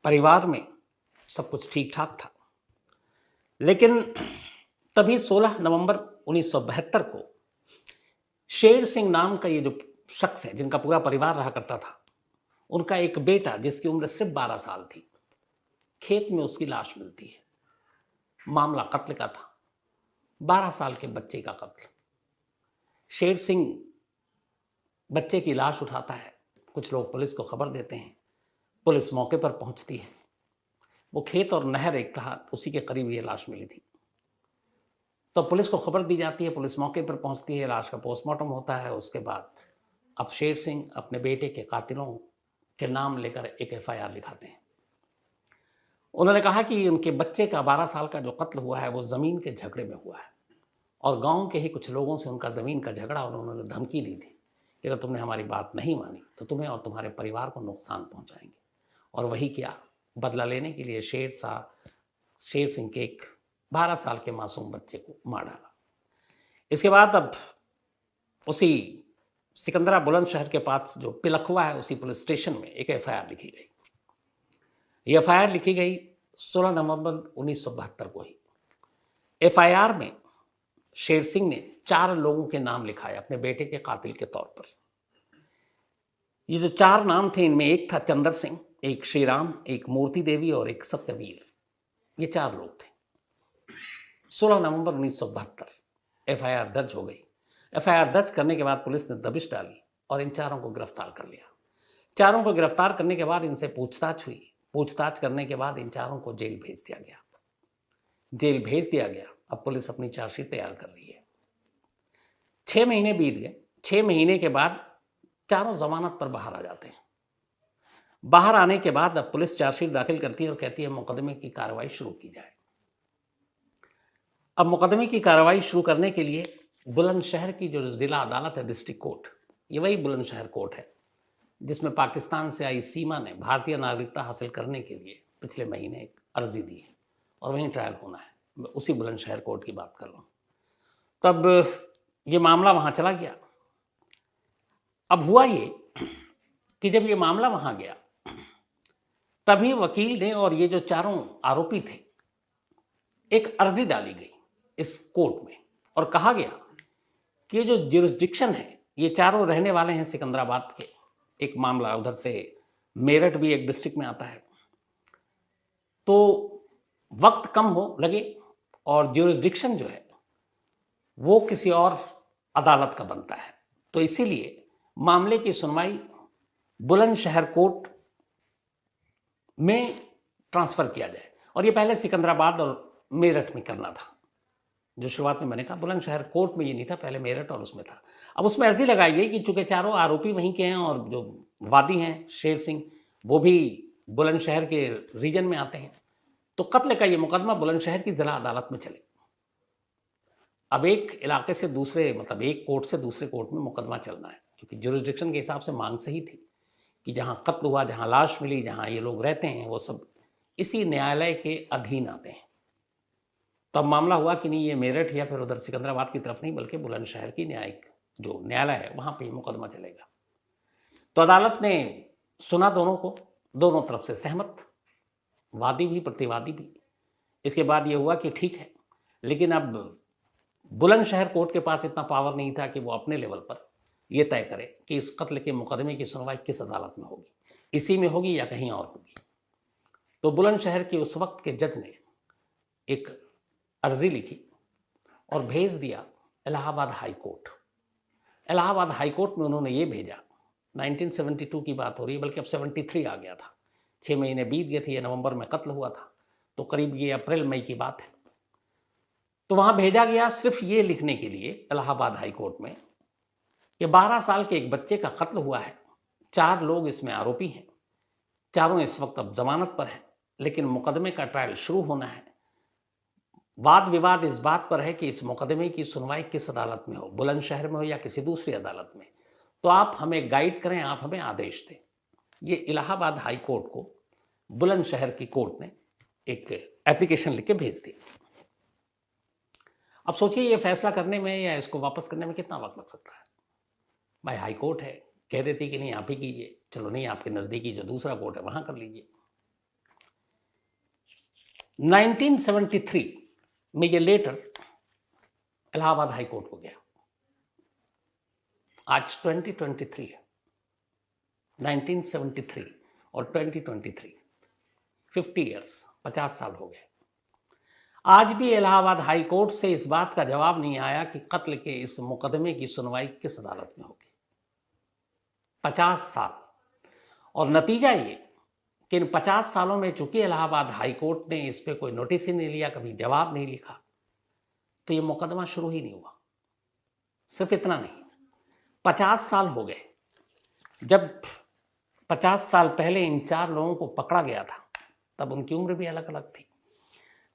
परिवार में सब कुछ ठीक ठाक था। लेकिन तभी 16 नवंबर 1972 को शेर सिंह नाम का ये जो शख्स है, जिनका पूरा परिवार रहा करता था, उनका एक बेटा जिसकी उम्र सिर्फ 12 साल थी, खेत में उसकी लाश मिलती है। मामला कत्ल का था, 12 साल के बच्चे का कत्ल। शेर सिंह बच्चे की लाश उठाता है, कुछ लोग पुलिस को खबर देते हैं, पुलिस मौके पर पहुंचती है। वो खेत और नहर एक था, उसी के करीब ये लाश मिली थी। तो पुलिस को खबर दी जाती है, पुलिस मौके पर पहुंचती है, लाश का पोस्टमार्टम होता है। उसके बाद अब शेर सिंह अपने बेटे के कातिलों के नाम लेकर एक FIR लिखाते हैं। उन्होंने कहा कि उनके बच्चे का 12 साल का जो कत्ल हुआ है वो ज़मीन के झगड़े में हुआ है, और गांव के ही कुछ लोगों से उनका ज़मीन का झगड़ा, और उन्होंने धमकी दी थी कि अगर तुमने हमारी बात नहीं मानी तो तुम्हें और तुम्हारे परिवार को नुकसान पहुंचाएंगे। और वही किया, बदला लेने के लिए शेर सिंह के एक 12 साल के मासूम बच्चे को मार डाला। इसके बाद अब उसी सिकंदरा बुलंदशहर के पास जो पिलखवा है उसी पुलिस स्टेशन में एक एफआईआर लिखी गई। ये एफआईआर लिखी गई 16 नवंबर 1972 को ही। एफआईआर में शेर सिंह ने 4 लोगों के नाम लिखाए अपने बेटे के कातिल के तौर पर। ये जो 4 नाम थे इनमें एक था चंदर सिंह, एक श्रीराम, एक मूर्ति देवी और एक सत्यवीर। ये 4 लोग थे। 16 नवंबर 1972 एफआईआर दर्ज हो गई। एफआईआर दर्ज करने के बाद पुलिस ने दबिश डाली और इन 4 को गिरफ्तार कर लिया। 4 को गिरफ्तार करने के बाद इनसे पूछताछ हुई। पूछताछ करने के बाद इन 4 को जेल भेज दिया गया। जेल भेज दिया गया। अब पुलिस अपनी चार्जशीट तैयार कर रही है। 6 महीने बीत गए। 6 महीने के बाद 4 जमानत पर बाहर आ जाते हैं। बाहर आने के बाद अब पुलिस चार्जशीट दाखिल करती है और कहती है मुकदमे की कार्रवाई शुरू की जाए। अब मुकदमे की कार्रवाई शुरू करने के लिए बुलंदशहर की जो जिला अदालत है, डिस्ट्रिक्ट कोर्ट, ये वही बुलंदशहर कोर्ट है जिसमें पाकिस्तान से आई सीमा ने भारतीय नागरिकता हासिल करने के लिए पिछले महीने एक अर्जी दी है और वहीं ट्रायल होना है। मैं उसी बुलंदशहर कोर्ट की बात कर रहा हूँ। तब ये मामला वहाँ चला गया। अब हुआ ये कि जब ये मामला वहाँ गया तभी वकील ने और ये जो 4 आरोपी थे, एक अर्जी डाली गई इस कोर्ट में और कहा गया कि ये जो ज्यूरिसडिक्शन है, ये 4 रहने वाले हैं सिकंदराबाद के। एक मामला उधर से मेरठ भी एक डिस्ट्रिक्ट में आता है, तो वक्त कम हो लगे और ज्यूरिसडिक्शन जो है वो किसी और अदालत का बनता है, तो इसीलिए मामले की सुनवाई बुलंदशहर कोर्ट में ट्रांसफर किया जाए। और ये पहले सिकंदराबाद और मेरठ में करना था। जो शुरुआत में मैंने कहा बुलंदशहर कोर्ट में ये नहीं था, पहले मेरठ और उसमें था। अब उसमें अर्जी लगाई गई कि चूंकि 4 आरोपी वहीं के हैं और जो वादी हैं शेर सिंह वो भी बुलंदशहर के रीजन में आते हैं, तो कत्ल का ये मुकदमा बुलंदशहर की जिला अदालत में चले। अब एक इलाके से दूसरे, मतलब एक कोर्ट से दूसरे कोर्ट में मुकदमा चलना है, क्योंकि ज्यूरिसडिक्शन के हिसाब से मांग सही थी कि जहाँ कत्ल हुआ, जहाँ लाश मिली, जहाँ ये लोग रहते हैं, वो सब इसी न्यायालय के अधीन आते हैं। तो अब मामला हुआ कि नहीं, ये मेरठ या फिर उधर सिकंदराबाद की तरफ नहीं बल्कि बुलंदशहर की न्यायिक जो न्यायालय है वहाँ पे ये मुकदमा चलेगा। तो अदालत ने सुना दोनों को, दोनों तरफ से सहमत, वादी भी प्रतिवादी भी। इसके बाद ये हुआ कि ठीक है, लेकिन अब बुलंदशहर कोर्ट के पास इतना पावर नहीं था कि वो अपने लेवल पर ये तय करे कि इस कत्ल के मुकदमे की सुनवाई किस अदालत में होगी, इसी में होगी या कहीं और होगी। तो बुलंदशहर के उस वक्त के जज ने एक अर्जी लिखी और भेज दिया Allahabad high court. Allahabad high court में उन्होंने ये भेजा, 1972 की बात हो रही है, बल्कि अब 73 आ गया था। 6 महीने बीत गए थे, ये नवंबर में कत्ल हुआ था, तो करीब ये अप्रैल मई की बात है। तो वहाँ भेजा गया सिर्फ ये लिखने के लिए इलाहाबाद हाई कोर्ट में कि 12 साल के एक बच्चे का कत्ल हुआ है, 4 लोग इसमें आरोपी हैं, 4 इस वक्त अब जमानत पर हैं, लेकिन मुकदमे का ट्रायल शुरू होना है। वाद विवाद इस बात पर है कि इस मुकदमे की सुनवाई किस अदालत में हो, बुलंदशहर में हो या किसी दूसरी अदालत में, तो आप हमें गाइड करें, आप हमें आदेश दें। ये इलाहाबाद हाई कोर्ट को बुलंदशहर की कोर्ट ने एक एप्लीकेशन लिख के भेज दी। अब सोचिए ये फैसला करने में या इसको वापस करने में कितना वक्त लग सकता है। भाई हाई कोर्ट है, कह देती कि नहीं आप ही कीजिए, चलो नहीं आपके नज़दीकी जो दूसरा कोर्ट है वहाँ कर लीजिए। 1973 में ये लेटर इलाहाबाद हाई कोर्ट को गया। आज 2023 है, 1973 और 2023, 50 ईयर्स, 50 साल हो गए। आज भी इलाहाबाद हाई कोर्ट से इस बात का जवाब नहीं आया कि कत्ल के इस मुकदमे की सुनवाई किस अदालत में होगी। 50 साल। और नतीजा ये कि इन 50 सालों में चूंकि इलाहाबाद हाई कोर्ट ने इस पर कोई नोटिस ही नहीं लिया, कभी जवाब नहीं लिखा, तो ये मुकदमा शुरू ही नहीं हुआ। सिर्फ इतना नहीं, 50 साल हो गए। जब 50 साल पहले इन 4 लोगों को पकड़ा गया था तब उनकी उम्र भी अलग अलग थी।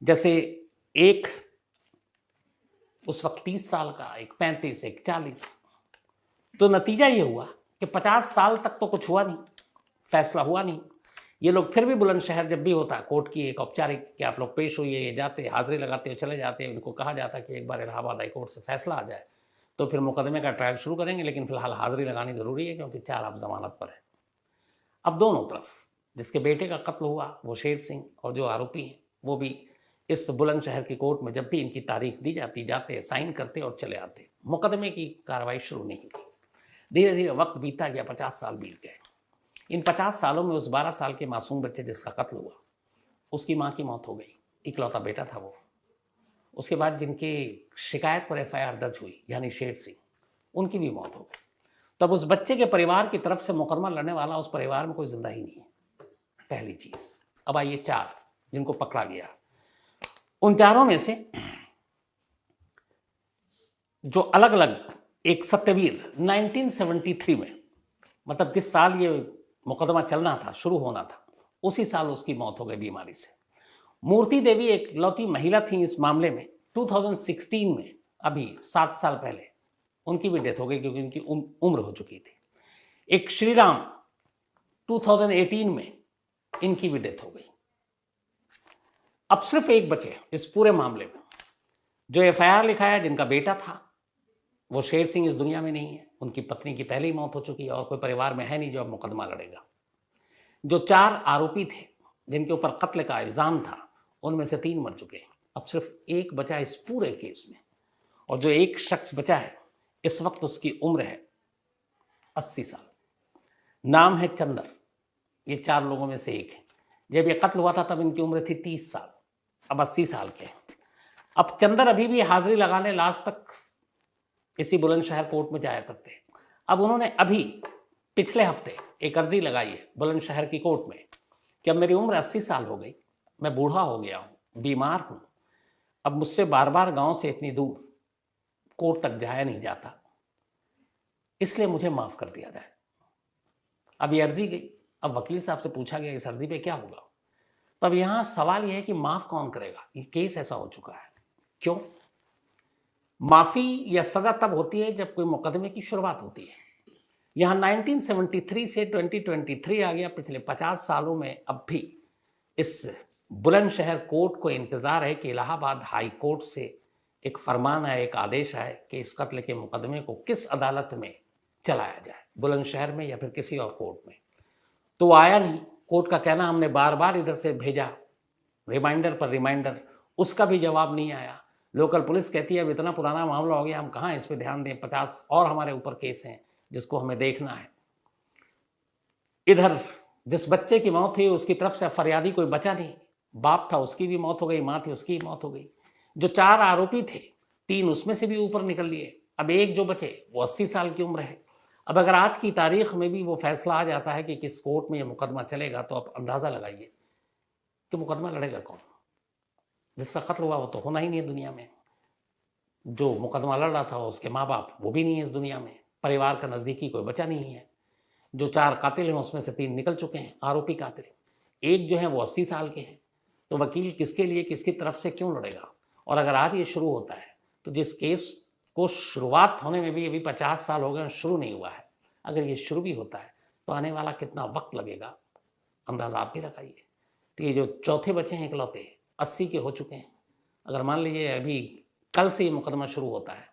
जैसे एक उस वक्त 30 साल का, एक 35, एक 40। तो नतीजा ये हुआ कि 50 साल तक तो कुछ हुआ नहीं, फैसला हुआ नहीं। ये लोग फिर भी बुलंदशहर जब भी होता कोर्ट की एक औपचारिक कि आप लोग पेश हुई है, ये जाते हाजिरी लगाते हो चले जाते हैं, उनको कहा जाता कि एक बार इलाहाबाद हाई कोर्ट से फैसला आ जाए, तो फिर मुकदमे का ट्रायल शुरू करेंगे, लेकिन फिलहाल हाजिरी लगानी ज़रूरी है क्योंकि 4 आप जमानत पर है। अब दोनों तरफ, जिसके बेटे का कत्ल हुआ वो शेर सिंह, और जो आरोपी हैं वो भी इस बुलंदशहर की कोर्ट में जब भी इनकी तारीख दी जाती, जाते साइन करते और चले आते। मुकदमे की कार्रवाई शुरू नहीं हुई। धीरे धीरे वक्त बीता गया, 50 साल बीत गए। इन 50 सालों में उस 12 साल के मासूम बच्चे जिसका कत्ल हुआ, उसकी माँ की मौत हो गई, इकलौता बेटा था वो। उसके बाद जिनकी शिकायत पर FIR दर्ज हुई, यानी शेर सिंह, उनकी भी मौत हो गई। तब उस बच्चे के परिवार की तरफ से मुकदमा लड़ने वाला उस परिवार में कोई जिंदा ही नहीं है, पहली चीज। अब आइए 4 जिनको पकड़ा गया। उन चारों में से जो अलग अलग, एक सत्यवीर 1973 में, मतलब जिस साल ये मुकदमा चलना था, शुरू होना था, उसी साल उसकी मौत हो गई बीमारी से। मूर्ति देवी एक लौती महिला थी इस मामले में। 2016 में, अभी 7 साल पहले, उनकी भी डेथ हो गई क्योंकि उनकी उम्र हो चुकी थी। एक श्रीराम 2018 में, इनकी भी डेथ हो गई। अब सिर्फ एक बचे इस पूरे मामले में, जो FIR लिखा है, जिनका बेटा था। वो शेर सिंह इस दुनिया में नहीं है, उनकी पत्नी की पहले ही मौत हो चुकी है और कोई परिवार में है नहीं जो अब मुकदमा लड़ेगा। जो 4 आरोपी थे जिनके ऊपर कत्ल का इल्जाम था, उनमें से 3 मर चुके हैं। अब सिर्फ एक बचा इस पूरे केस में, और जो एक शख्स बचा है इस वक्त उसकी उम्र है 80 साल। नाम है चंदर। ये 4 लोगों में से एक है। जब ये कत्ल हुआ था तब इनकी उम्र थी 30 साल, अब 80 साल के। अब चंदर अभी भी हाजिरी लगाने लास्ट तक इसी बुलंदशहर कोर्ट में जाया करते हैं। अब उन्होंने अभी पिछले हफ्ते एक अर्जी लगाई है बुलंदशहर की कोर्ट में कि अब मेरी उम्र 80 साल हो गई, मैं बूढ़ा हो गया हूँ, बीमार हूँ, अब मुझसे बार बार गांव से इतनी दूर कोर्ट तक जाया नहीं जाता, इसलिए मुझे माफ कर दिया जाए। अब ये अर्जी गई। अब वकील साहब से पूछा गया इस अर्जी पे क्या होगा। तो अब यहाँ सवाल यह है कि माफ कौन करेगा। ये केस ऐसा हो चुका है। क्यों? माफी या सजा तब होती है जब कोई मुकदमे की शुरुआत होती है। यहाँ 1973 से 2023 आ गया। पिछले 50 सालों में अब भी इस बुलंदशहर कोर्ट को इंतजार है कि इलाहाबाद हाई कोर्ट से एक फरमान है, एक आदेश है कि इस कत्ल के मुकदमे को किस अदालत में चलाया जाए, बुलंदशहर में या फिर किसी और कोर्ट में। तो आया नहीं। कोर्ट का कहना हमने बार बार इधर से भेजा, रिमाइंडर पर रिमाइंडर, उसका भी जवाब नहीं आया। लोकल पुलिस कहती है अब इतना पुराना मामला हो गया, हम कहाँ इस पर ध्यान दें, 50 और हमारे ऊपर केस हैं जिसको हमें देखना है। इधर जिस बच्चे की मौत हुई उसकी तरफ से फरियादी कोई बचा नहीं। बाप था, उसकी भी मौत हो गई, माँ थी, उसकी भी मौत हो गई। जो 4 आरोपी थे, 3 उसमें से भी ऊपर निकल लिए। अब एक जो बचे वो 80 साल की उम्र है। अब अगर आज की तारीख में भी वो फैसला आ जाता है कि किस कोर्ट में ये मुकदमा चलेगा, तो आप अंदाज़ा लगाइए कि मुकदमा लड़ेगा कौन। जिसका कत्ल हुआ वो तो होना ही नहीं है दुनिया में। जो मुकदमा लड़ रहा था उसके माँ बाप वो भी नहीं है इस दुनिया में। परिवार का नज़दीकी कोई बचा नहीं है। जो 4 कातिल हैं उसमें से 3 निकल चुके हैं, आरोपी कातिल। एक जो है वो 80 साल के हैं। तो वकील किसके लिए, किसकी तरफ से क्यों लड़ेगा। और अगर आज ये शुरू होता है तो जिस केस को शुरुआत होने में भी अभी 50 साल हो गए, शुरू नहीं हुआ है, अगर ये शुरू भी होता है तो आने वाला कितना वक्त लगेगा, अंदाज़ा आप भी लगाइए। तो ये जो चौथे बचे हैं इकलौते, 80 के हो चुके हैं। अगर मान लीजिए अभी कल से ये मुकदमा शुरू होता है